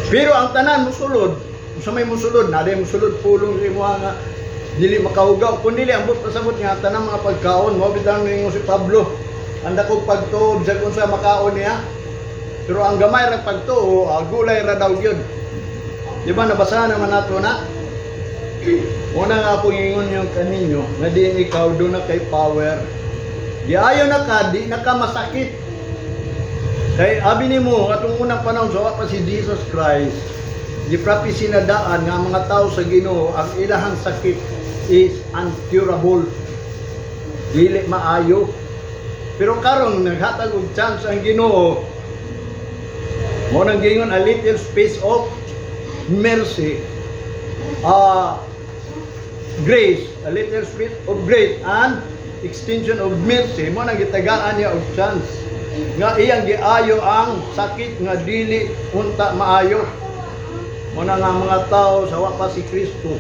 Pero ang tanan musulod, sa may musulod na day musulod pulong sa imuhang nga dili makahugaw kun dili ambot na sabot nga tanang mga pagkaon mo bitaw ningo si Pablo anda kog pagtuo sa kung sa makaon niya. Pero ang gamay ra pagtuo gulay ra daw gyud. Di ba nabasa naman nato na? Una nga po ingon yung kaninyo na di ikaw doon na kay power. Di ayaw na ka, di na ka masakit. Kaya abi ni mo, atong unang panahon sa pa si Jesus Christ, di prophecy na daan nga mga tao sa Ginoo ang ilahang sakit is uncurable. Dili maayo. Pero karon naghatag og chance ang Ginoo. Mo nang gingon a little space of mercy. Grace, a little spirit of grace and extension of mercy mo nang gitagaan niya og chance nga iyang giayo ang sakit nga dili unta maayo mo na nga mga tao sa wa pa si Kristo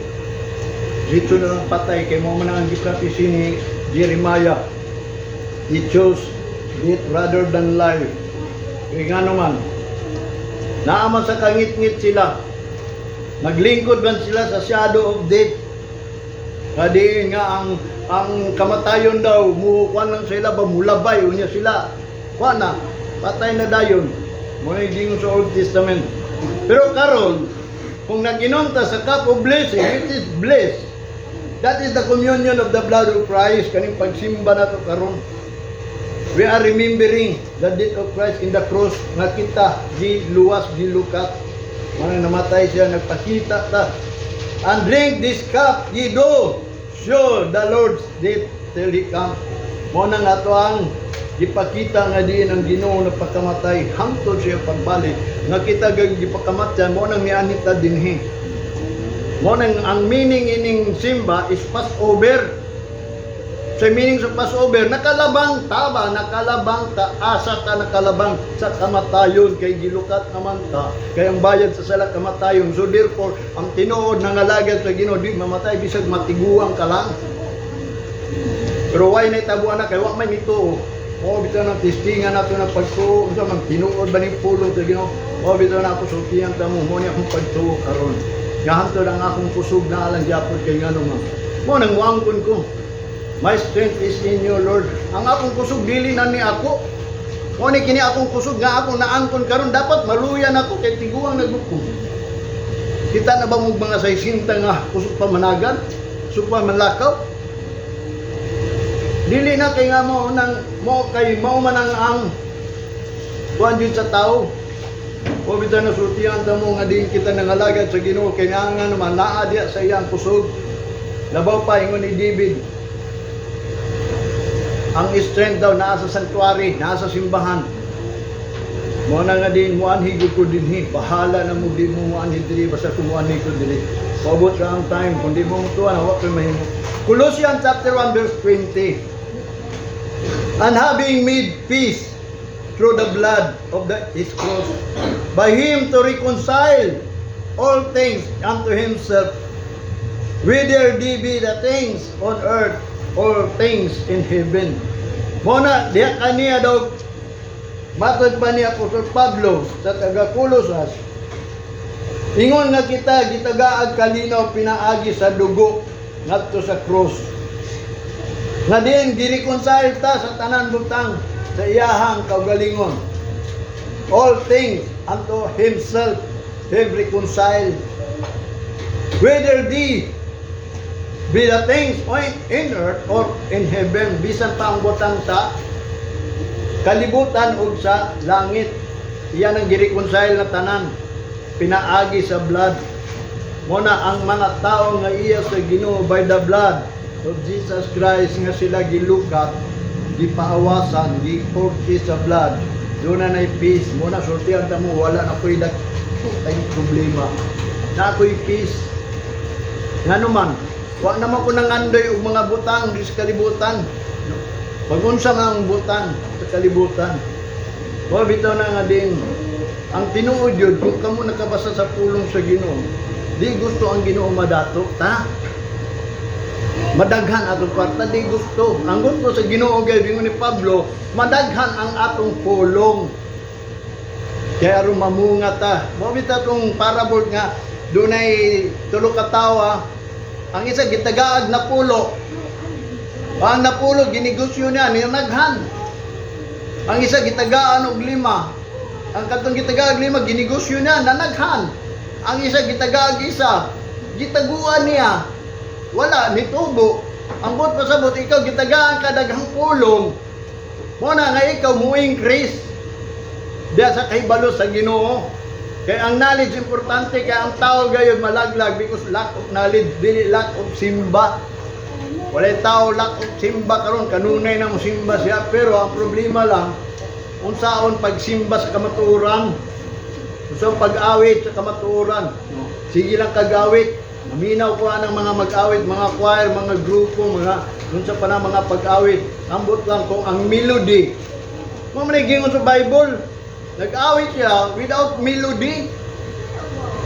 dito na lang patay kay mo man ang giprophecy ni Jeremiah. He chose death rather than life. Kaya nga naman naaman sa kangit-ngit sila, naglingkod man sila sa shadow of death. Kadi nga ang kamatayon daw mukuan lang sila ba mulabay unya sila. Kuana patay na dayon. Mo dingon sa Old Testament. Pero karon kung naginunta sa cup of blessing, it is blessed. That is the communion of the blood of Christ kaning pagsimba nato karon. We are remembering the death of Christ in the cross nga kita giluwas gilukat. Manang namatay siya nagpakita ta. And drink this cup ye do show the Lord's death till He come. Mo na nga to ang gipakita nga diin ang Ginoo na pagkamatay hangtod siya pagbalik. Nga kita gipakamatyan mo nang nianit ta dinhi. Mo nang ang meaning ining simba is Passover. Sa meaning sa Passover, nakalabang ta ba? Nakalabang ta, asa ta nakalabang sa kamatayon kay gilukat naman ta. Kay ang bayad sa sala kamatayon. So therefore, ang tinuod ng alagad sa Ginoo di mamatay bisag matiguang ka lang. Pero why na itabuan na kay wa may mito. O bitaw na testingan nato ng pagtuo, unsa man tinuod ba ning pulong sa Ginoo? O bitaw na ako sultihan ta mo ni akong pagtuo karon. Gahantod ang akong kusog na alang gyapon kay ngano man. Mo nang muangkon ko. My strength is in you, Lord. Ang akong kusog dili na ni ako. Mo ni kini akong kusog nga akong naangkon karon dapat maluyan ako kay tiguang nagbuko. Kita na ba mo mga 60 nga kusog pa managan? Kusog pa manlakaw? Dili na kay nga mo nang mo kay mao man ang kuan jud sa tao. O bitan na sultihan ta mo nga din kita nangalagad sa Ginoo kay nga naman naa diya sa iyang kusog. Labaw pa ingon ni David. Ang strength daw naa sa sanctuary, naa sa simbahan. Mo na nga din muanhi gud ko dinhi, bahala na mo di mo muanhi diri basta kumuanhi ko diri. Paabot ra ang time kun di mo tuwa na wa kay mahimo. Colossians chapter 1 verse 20. And having made peace through the blood of his cross, by him to reconcile all things unto himself, whether they be the things on earth or things in heaven. Muna, diya kaniya daw, matod pa ni Apostol Pablo sa taga-Kolosas, ingon nga kita, gitagaag kalinaw pinaagi sa dugo ngadto sa cross. Nga din, gireconcile ta sa tanan butang sa iyahang kaugalingon. All things unto himself have reconciled, whether they be the things in earth or in heaven, bisan pa ang butang sa kalibutan o sa langit. Iyan ang gireconcile na tanan, pinaagi sa blood. Muna ang mga tao nga iya sa Ginoo by the blood of Jesus Christ nga sila gilukat, gipaawasan, gipurchase sa blood. Doon na peace. Muna sultihan ta mo, wala na ko'y problema. Na ako'y peace. Nga naman, wala naman ko nangandoy og mga butang di sa kalibutan. Pag-unsa nga ang butang sa kalibutan. O bitaw na nga din, ang tinuod yun, kung kamo nakabasa sa pulong sa Ginoo, di gusto ang Ginoo madato, ta? Madaghan atong kwarta, di gusto. Ang gusto sa Ginoo gay bingon ni Pablo, madaghan ang atong pulong. Kaya aron mamunga ta. Mo bitaw tong parable nga dunay tulo ka tawo, ang isa gitagaag na pulo. Ang napulo ginegosyo niya ninaghan. Ang isa gitagaan og 5. Ang katong gitagaag 5 ginegosyo niya nanaghan. Ang isa gitagaag 1, gitaguan niya. Wala nitubo. Ang bot pasabot ikaw gitagaan ka daghang pulong. Mo na nga ikaw mo increase. Diya sa kahibalo sa Ginoo. Kaya ang knowledge importante, kaya ang tao gayon malaglag because lack of knowledge, dili lack of simba. Walay tao lack of simba karon, kanunay na mo simba siya, pero ang problema lang unsaon pagsimba sa kamatuoran. Unsaon pag-awit sa kamatuoran. Sige lang kagawit. Maminaw ko ang mga mag-awit, mga choir, mga grupo, mga unsa pa na mga pag-awit. Ambot lang kung ang melody. Kung manigingon sa Bible, nag-awit siya without melody.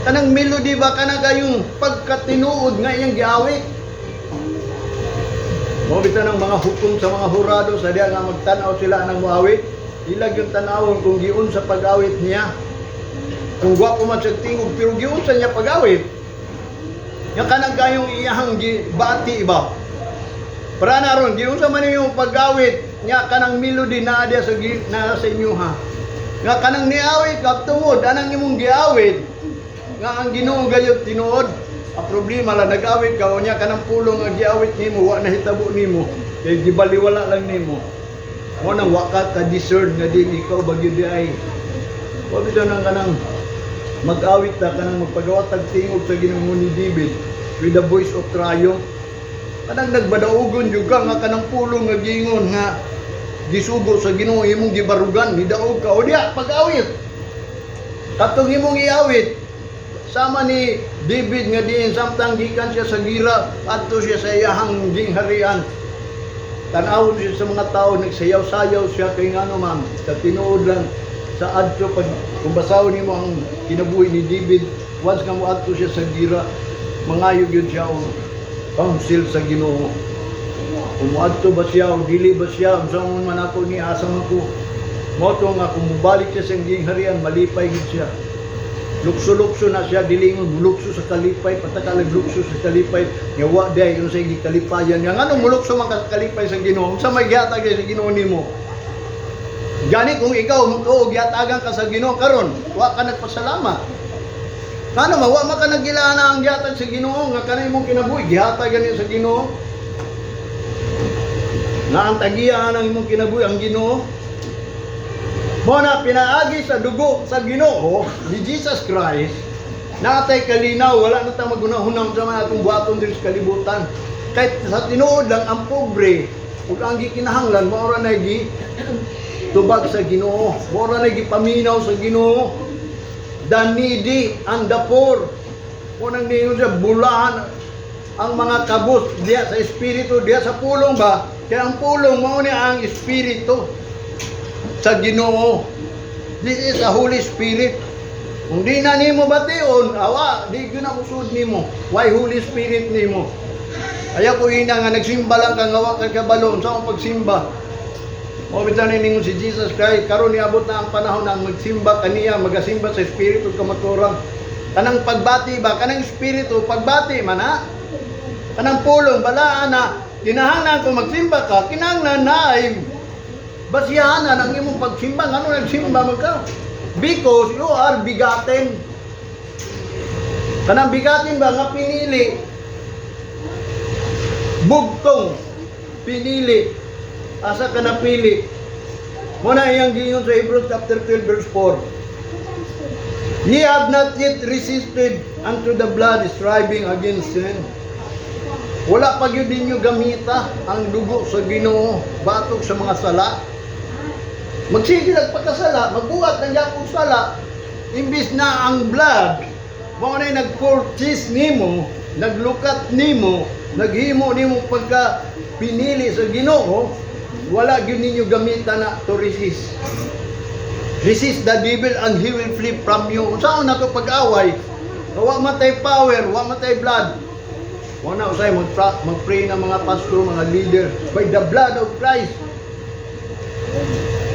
Kanang melody ba kanang kayong pagkatinuod nga iyang giawit. Mo bitan ng mga hukom sa mga hurado sa diya nga magtan-aw sila ng muawit. Ilag yung tanawon kung giun sa pag-awit niya. Kung gwapo man sa tingog pero giun sa niya pag-awit. Yang kanang kayong iyahang bati iba. Para na ron, giun sa man yung pag-awit niya kanang melody na diya sa inyo ha. Nga kanang niawit kap tungod anang imong giawit nga ang Ginoo gayud tinuod. Ang problema la nag-awit ka unya kanang pulong nga giawit nimo wa nahitabo nimo kay gibaliwala lang nimo. Mo nang wa ka discern nga di ikaw bagyo di ay. Wa bitaw nang kanang mag-awit ta kanang magpagawa tag tingog sa Ginoo ni David with the voice of triumph. Kanang nagbadaugon jud ka nga kanang pulong nga gingon nga gisugo sa Ginoo imong gibarugan ni daog ka o diya pag-awit. Katong imong iawit sama ni David nga diin samtang gikan siya sa gira adto siya sa iyahang gingharian. Tan-awon siya sa mga tao nagsayaw-sayaw siya kay ngano man sa tinuod lang sa adto pag kung basahon nimo ang kinabuhi ni David once nga mo adto siya sa gira mangayog yun siya og counsel sa Ginoo. Umuadto ba siya o dili ba siya unsang man ako ni asam ako moto nga kung mubalik siya sa gingharian malipay gid siya. Lukso-lukso na siya dilingon mulukso sa kalipay patakalag lukso sa kalipay nga wa day yung sa gikalipayan nga ngano mulukso man ka kalipay sa Ginoo unsa may gihatag sa Ginoo nimo. Gani kung ikaw mutuo gihatagan ka sa Ginoo karon wa ka nagpasalamat. Ngano man wa man ka nagilana ang gihatag sa Ginoo nga kanay imong kinabuhi gihatagan niya sa Ginoo. Na ang tagiyan ang imong kinabuhi ang Ginoo. Mo na pinaagi sa dugo sa Ginoo ni Jesus Christ. Natay kalinaw wala na ta magunahunang sa mga atong buhaton diri sa kalibutan. Kahit sa tinuod lang ang pobre ug ang gikinahanglan mao ra na gi tubag sa Ginoo. Mao ra na gipaminaw sa Ginoo. The needy and the poor. Kung nang ningon siya bulahan ang mga kabus diya sa espiritu diya sa pulong ba Kaya ang pulong mao ni ang espiritu sa Ginoo. This is a Holy Spirit. Kung di na nimo bation, awa, di gyud na usod nimo. Why Holy Spirit nimo? Ayaw ko ina nga nagsimba lang kang awa kay kabalo sa akong pagsimba. O bitan ningon si Jesus Christ, karon niabot na ang panahon na magsimba kaniya, magasimba sa espiritu kamaturang. Kanang pagbati ba, kanang espiritu pagbati man ha? Kanang pulong balaan na kinahanglan ko magsimba ka, kinahanglan na ay basiyahan ang imong pagsimba. Ano nagsimba mo ka? Because you are bigaten. Kanang bigaten ba nga pinili? Bugtong pinili. Asa ka napili? Muna iyang giingon sa Hebrews chapter 12 verse 4. Ye have not yet resisted unto the blood, striving against sin. Wala pa gyud ninyo gamita ang dugo sa Ginoo batok sa mga sala. Magsige nagpakasala, magbuhat ng yapong sala, imbis na ang blood mao na nag-purchase nimo, naglukat nimo, naghimo nimo pagka pinili sa Ginoo. Wala gyud ninyo gamitan na to resist. Resist the devil and he will flee from you. Saan na to pag-away? Wa matay power, wa matay blood. Wala usay mag-pray ng mga pastor, mga leader by the blood of Christ.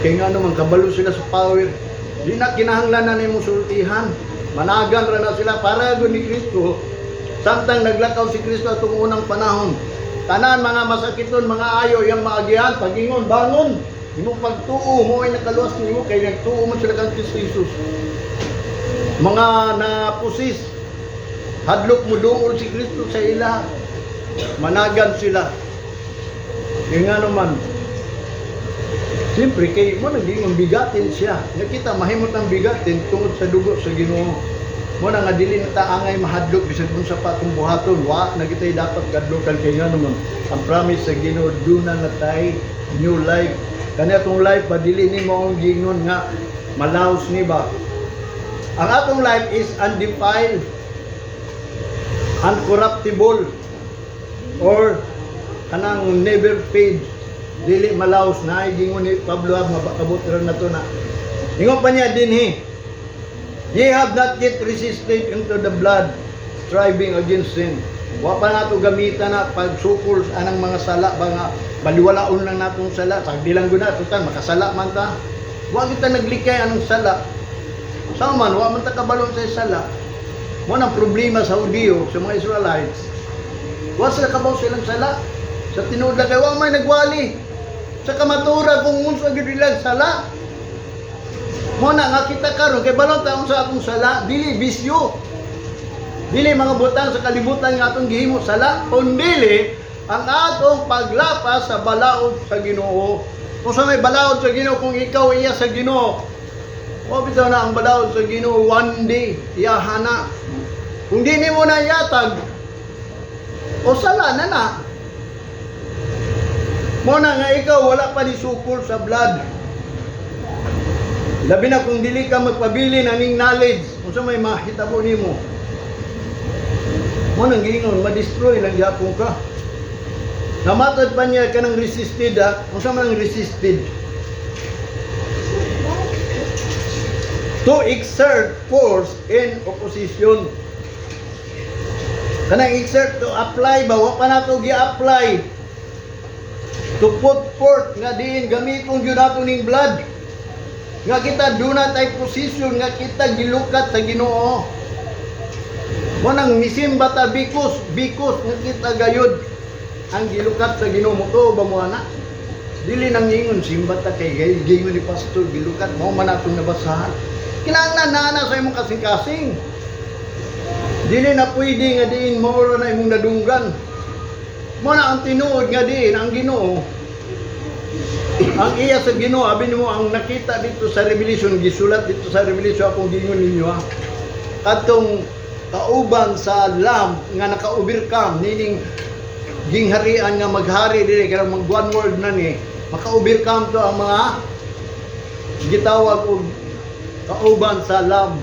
Kaya nga naman kabalo sila sa power. Di na kinahanglan na nimo sultihan. Managan ra na sila para gyud ni Kristo. Samtang naglakaw si Kristo atong unang panahon. Tanan mga masakiton, mga ayo yang maagihan, pagingon, bangon. Imong pagtuo mo ay nakaluwas nimo kay nagtuo man sila kang Kristo Jesus. Mga napusis, hadlok mo duol si Kristo sa ila. Managan sila. Kaya nga naman, siyempre kay mo naging bigatin siya. Nakita mahimot ang bigatin tungod sa dugo sa Ginoo. Mo na nga dili na ta angay mahadlok bisag kung sa patong buhaton, wa na kitay dapat kadlokan kay nga naman ang promise sa Ginoo duna na tay new life. Kani atong life ba dili nimo ang gingon nga malaos ni ba. Ang atong life is undefiled, uncorruptible, or kanang never fade. Dili malaos na ay gingon ni Pablo mabakabot ra na to na. Ingon pa niya dinhi. Ye have not yet resisted into the blood, striving against sin. Wa pa nato gamitan na pagsukol anang mga sala ba nga baliwalaon lang natong sala. Sagdi lang gud na tutan makasala man ta. Wa kita naglikay anong sala. Sa man wa man ta kabalon sa sala. Mo nang problema sa Hudiyo, sa mga Israelites. Wa sila kabaw silang sala. Sa tinuod lang kay wa may nagwali. Sa kamatura kung unsa gyud ilang sala. Mo na nga kita karon kay balon taon sa atong sala, dili bisyo. Dili mga butang sa kalibutan nga atong gihimo sala, kundi ang atong paglapas sa balaod sa Ginoo. Kung sa may balaod sa Ginoo, kung ikaw iya sa Ginoo, o bitaw na ang balaod sa Ginoo one day iyahana. Kung di nimo na yatag, o sala na na. Mo na nga ikaw wala pa ni sukol sa blood. Labi na kung dili ka magpabili na ning knowledge, kung sa may mahitabo nimo. Mo nang giingon, ma-destroy lang gyapon ka. Namatod pa niya ka ng resisted ha, kung sa man resisted. To exert force in opposition. Kanang exert to apply ba, wa pa nato gi-apply. To put forth nga diin gamiton gyud nato ning blood. Nga kita doon na tayo posisyon nga kita gilukat sa Ginoo. Mo nang misimba ta bikos nga kita gayud ang gilukat sa Ginoo mo to ba mo ana? Dili nang ingon simba ta kay gingon ni pastor gilukat mo man atong nabasahan. Kinahanglan na sa imong kasing-kasing. Dili na pwede nga diin mo na imong nadunggan. Mo na ang tinuod nga diin ang Ginoo. Ang iya sa Ginoo, abi nimo ang nakita dito sa Revelation, gisulat dito sa Revelation akong gingon ninyo ha. Katong kauban sa Lamb nga naka-overcome, meaning gingharian nga maghari dili kaya mag one word na ni, maka-overcome to ang mga gitawag og kauban sa Lamb.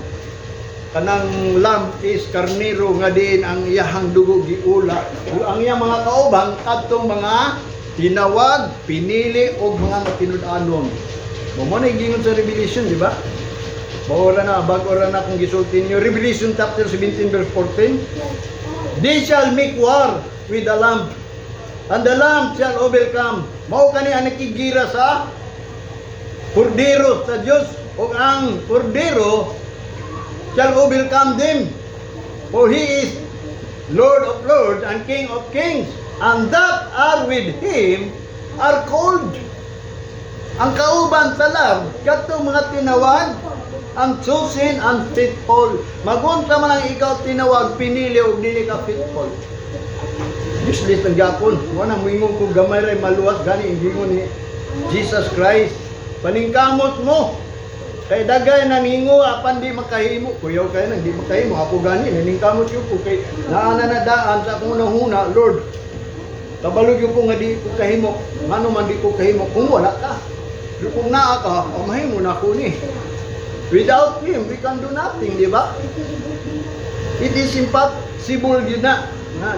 Kanang Lamb is karnero nga diin ang iyahang dugo giula. Ang iyang mga kauban kadtong mga tinawag, pinili og mga matinud-anon. Mo na gingon sa Revelation, di ba? Bago ra na kung gisulti niyo Revelation chapter 17 verse 14. They shall make war with the Lamb, and the Lamb shall overcome. Mao kani ang nakigira sa Kordero sa Dios, ug ang Kordero shall overcome them. For he is Lord of lords and King of kings, and that are with him are called. Ang kauban sa Lamb kadtong mga tinawag, ang chosen and faithful. Magunta man ang ikaw tinawag, pinili o dili ka faithful. Useless ng gapon. Wala moingon ko gamay ray maluwas gani ingon ni Jesus Christ. Paningkamot mo. Kay dagay naningo apan di makahimo. Kuyaw kay nang di makahimo ako gani naningkamot yo ko kay naa na daan sa akong huna, Lord. Kabalog yo ko nga di ko kahimo. Ngano man di ko kahimo kung wala ka. Kung naa ka, mahimo na ko ni. Without Him, we can do nothing, di ba? It is impossible yun na.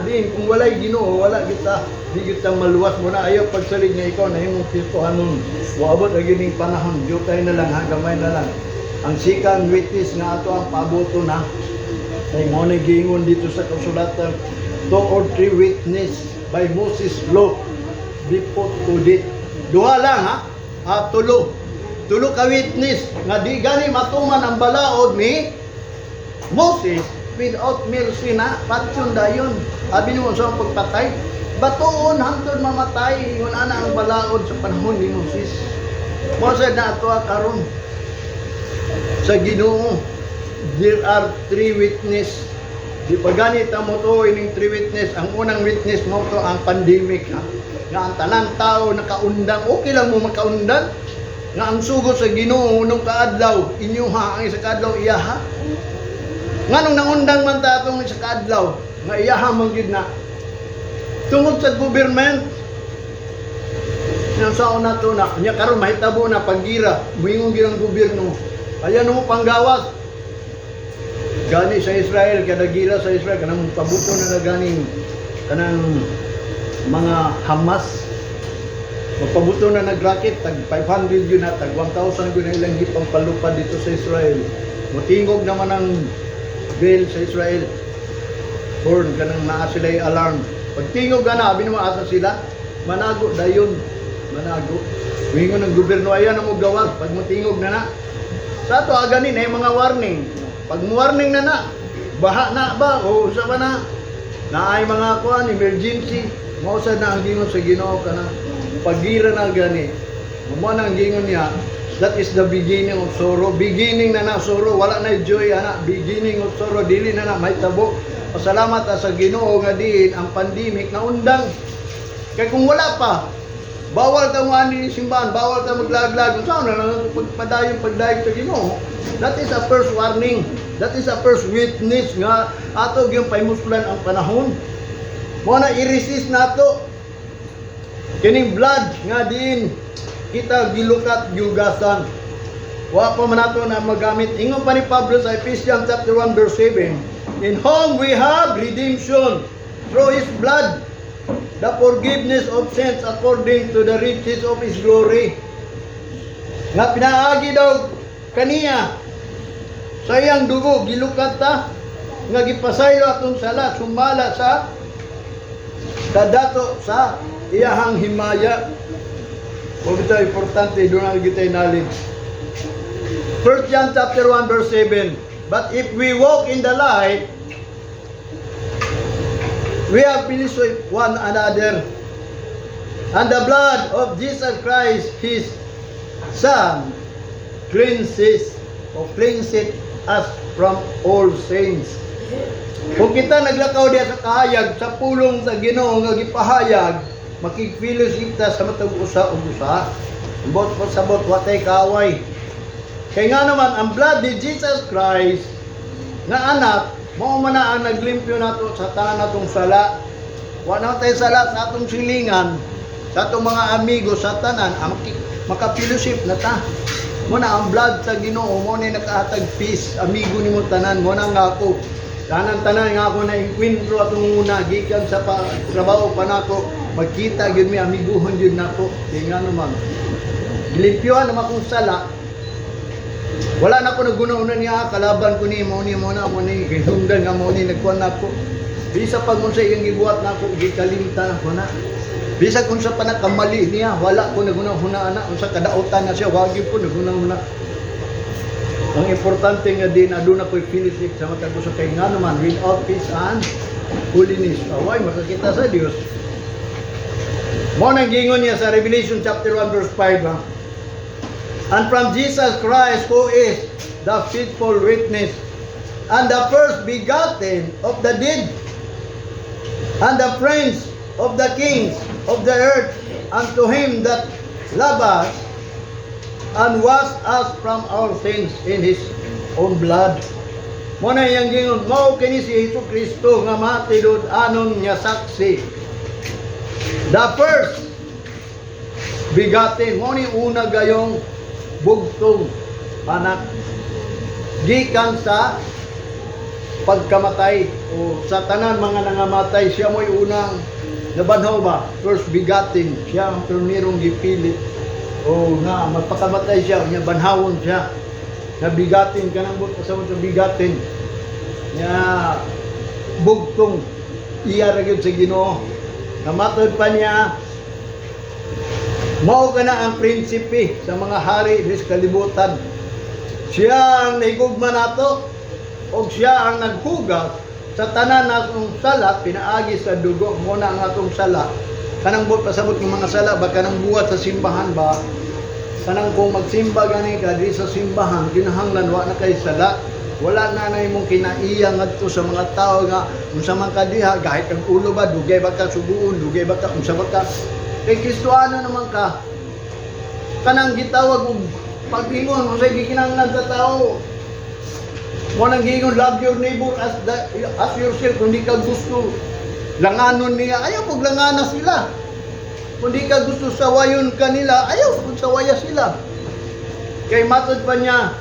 Din, kung wala'y Ginoo, wala kita. Di kita maluwas mo na. Ayaw pagsalig nga ikaw na himong Kristohanon. Waabot na gining panahon. Diyotay na lang, gamay na lang. Ang second witness nga ato ang paboto na. Ay mo na gingon dito sa kasulatan. 2 or 3 witness by Moses law. Be put to death. Duha lang ha? Tulo ka witness nga di gani matuman ang balaod ni Moses without mercy na patyon dayon. Abi mo sa pagpatay, batuon hangtod mamatay ingon ana ang balaod sa panahon ni Moses. Moses na ato karon sa Ginoo. There are 3 witness. Di pa gani ta mo to ining 3 witness. Ang unang witness mo to ang pandemic ha. Nga ang tanang tao nakaundang, okay lang mo makaundang nga ang sugod sa Ginoo nung kaadlaw inyuha ang isa kaadlaw iyaha. Nganong nangundang man ta atong isa kaadlaw nga iyaha man gyud na. Tungod sa government yang sa una to na nya karon mahitabo na paggira muingon gyud ang gobyerno. Ayan mo panggawas. Gani sa Israel kada gira sa Israel kanang pabuto na ganing kanang mga Hamas. Magpabuto na nag-rocket, tag 500 yun na, tag 1,000 yun na ilang gipang palupad dito sa Israel. Matingog naman ang bell sa Israel. Horn, kanang naa sila yung alarm. Pagtingog ka na, abin mo asa sila, manago dayon, manago. Wingon ng gobyerno, ayan ang gawas, pag matingog na na. Sa ito, aganin, ay mga warning. Pag warning na na, baha na ba, o sa ba na, na ay mga kuhan, emergency, mausad na ang gingon sa Ginoo ka na. Pagira na gani, mo nang gingon niya, that is the beginning of sorrow. Beginning na na sorrow, wala na joy ana. Beginning of sorrow, dili na na mahitabo. Pasalamat sa Ginoo nga diin ang pandemic na undang. Kay kung wala pa, bawal ta mo ani simbahan, bawal ta maglaglag. Unsa na lang pagpadayon pagdaig sa Ginoo. That is a first warning. That is a first witness nga ato gyud pahimuslan ang panahon. Mo na i-resist nato kining blood nga din kita gilukat yugasan. Wa pa man nato na magamit. Ingon pa ni Pablo sa Ephesians chapter 1 verse 7, in whom we have redemption through His blood, the forgiveness of sins according to the riches of His glory. Nga pinaagi daw kaniya sa iyang dugo gilukat ta nga gipasaylo atong sala sumala sa kadato sa iyahang himaya. O ito importante doon ang kita knowledge. 1 John chapter 1 verse 7, but if we walk in the light, we have finished with one another, and the blood of Jesus Christ His Son cleanses us from all sins. Kung kita naglakaw diya sa kahayag sa pulong sa Ginoo nga gipahayag, makigfellowship ta sa matag usa ug usa. Bot po sabot watay kaaway. Kay nga naman ang blood ni Jesus Christ nga anak mao man ang naglimpyo nato sa tanan natong sala. Wa na tay sala sa atong silingan, sa atong mga amigo sa tanan, makapellowship na ta. Mo na ang blood sa Ginoo mo ni nakahatag peace, amigo nimo tanan mo na nga ako. Tanan-tanan nga ako na inkwentro atong una gikan sa trabaho pa nako, magkita gyud mi amiguhon gyud nako. Kay nga naman gilimpyuhan naman akong sala. Wala na ako naguna-una niya, kalaban ko ni mo na ako ni hinungdan nga mo ni nagkuhan nako. Bisa pag mo sa iyang gibuhat nako, gikalimtan ako na. Bisa kung sa panakamali niya, wala ko naguna-una na, kung sa kadautan na siya, wagi ko naguna-una. Ang importante nga din, aduna ko'y fellowship sa matag ko sa kay nga naman, without peace and holiness. Away, makakita sa Diyos. Mo nang gingon niya sa Revelation chapter 1 verse 5. Ha? And from Jesus Christ, who is the faithful witness, and the first begotten of the dead, and the prince of the kings of the earth, unto him that loved us, and washed us from our sins in His own blood. Mo na iyang gingon, mao kini si Hesus Kristo nga matidud anon nga saksi. The first begotten, mo ni una gayong bugtong anak gikan sa pagkamatay o sa tanan mga nangamatay, siya mo'y unang nabanhaw ba? First begotten, siya ang primerong gipilit. O nga, magpakamatay siya, niya banhawon siya. Nabigatin ka ng buto sa bigatin. Niya bugtong iya ra gyud sa Ginoo. Namatod pa niya. Mao ka na ang prinsipe sa mga hari sa kalibutan. Siya ang nahigugma nato o siya ang naghugas sa tanan natong sala, pinaagi sa dugo mo na ang atong sala. Kanang pasabot ng mga sala ba kanang buhat sa simbahan ba? Kanang kung magsimba gani ka di sa simbahan, kinahanglan wa na kay sala. Wala na na imong kinaiya ngadto sa mga tao nga unsa man ka diha, kahit ang ulo ba dugay ba ka subuon, dugay ba ka unsa ba ka. Kay Kristoano naman ka. Kanang gitawag og pag-ingon unsay gikinahanglan sa tao. Mo nang giingon, love your neighbor as yourself. Kung di ka gusto langanon niya, ayaw pag langana sila. Kung di ka gusto sawayon kanila, ayaw pag sawaya sila. Kay matod pa niya,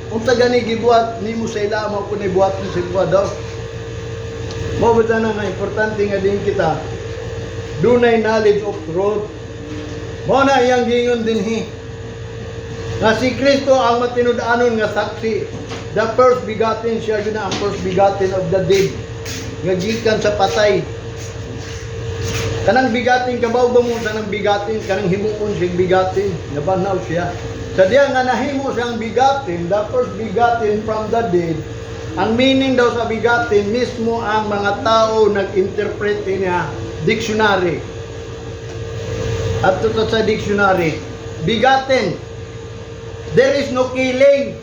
kung sa gani gibuhat, ni mo sa ila, mo kung ibuhat mo sa ibuhat daw. Mabot na nga, importante nga din kita, dunay knowledge of truth. Mo na iyang gingon din nga si Kristo ang matinud-anon nga saksi. The first begotten, siya yun na ang first begotten of the dead. Nga gikan sa patay. Kanang bigatin, kabaw ba mo sa nang bigatin, kanang himuon siyang bigatin, nabanaw siya. Sa diya nga nahimo siyang bigatin, the first begotten from the dead, ang meaning daw sa bigatin, mismo ang mga tao nag-interpret niya, dictionary. At ito sa dictionary, bigatin, there is no killing.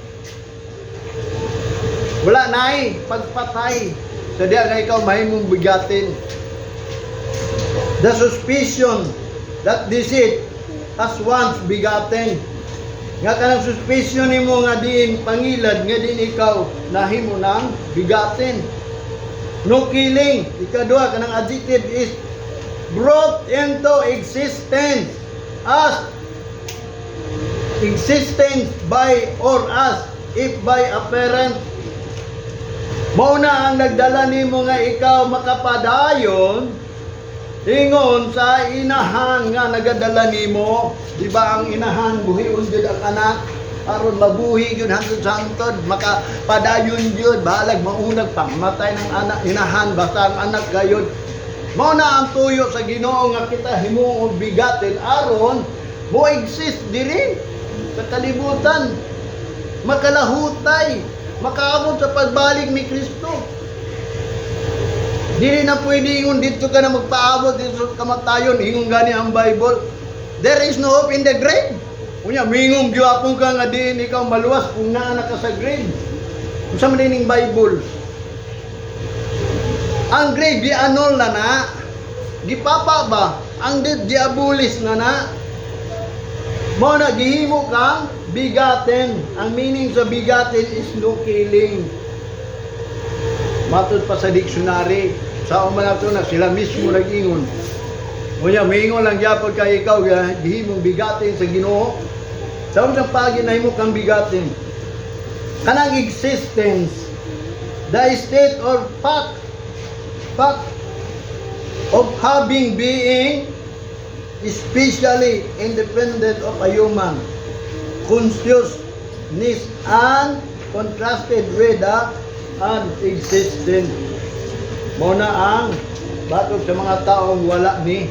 Wala na pagpatay. Sa diya nga ikaw mahimong bigatin. The suspicion that deceit has once begotten. Nga kanang suspicion nimo nga diin pangilad nga din ikaw nahimo nang bigatin. No killing. Ikaduha kanang adjective is brought into existence as existence by or as if by a parent. Mauna ang nagdala nimo nga ikaw makapadayon ingon sa inahan nga nagadala nimo. Di ba ang inahan buhion jud ang anak aron mabuhi jud hangtod sa hangtod, makapadayon jud balag maunag pamatay ng anak inahan basta ang anak gayud. Mao na ang tuyo sa Ginoo nga kita himuong bigatin aron mo exist diri sa kalibutan, makalahutay, makaabot sa pagbalik ni Kristo. Dili na pwede ingon dito ka na magpaabot dito sa kamatayon, ingon gani ang Bible. There is no hope in the grave. Unya mingong gyapon ka nga diin ikaw maluwas kung naa na ka sa grave. Unsa man dining Bible? Ang grave di anol na gipapa ba? Ang dead di abolis na. Mo na gihimo kang bigaten. Ang meaning sa bigaten is no killing. Matod pa sa dictionary, sa umanato na sila mismo nag-ingon. Unya, mingon lang gyapon kay ikaw, gihimong bigatin sa Ginoo. Sa unang pagi na himo kang bigatin. Kanang existence the state or fact of having being especially independent of a human consciousness and contrasted with the unexistent. Muna ang batok sa mga taong wala ni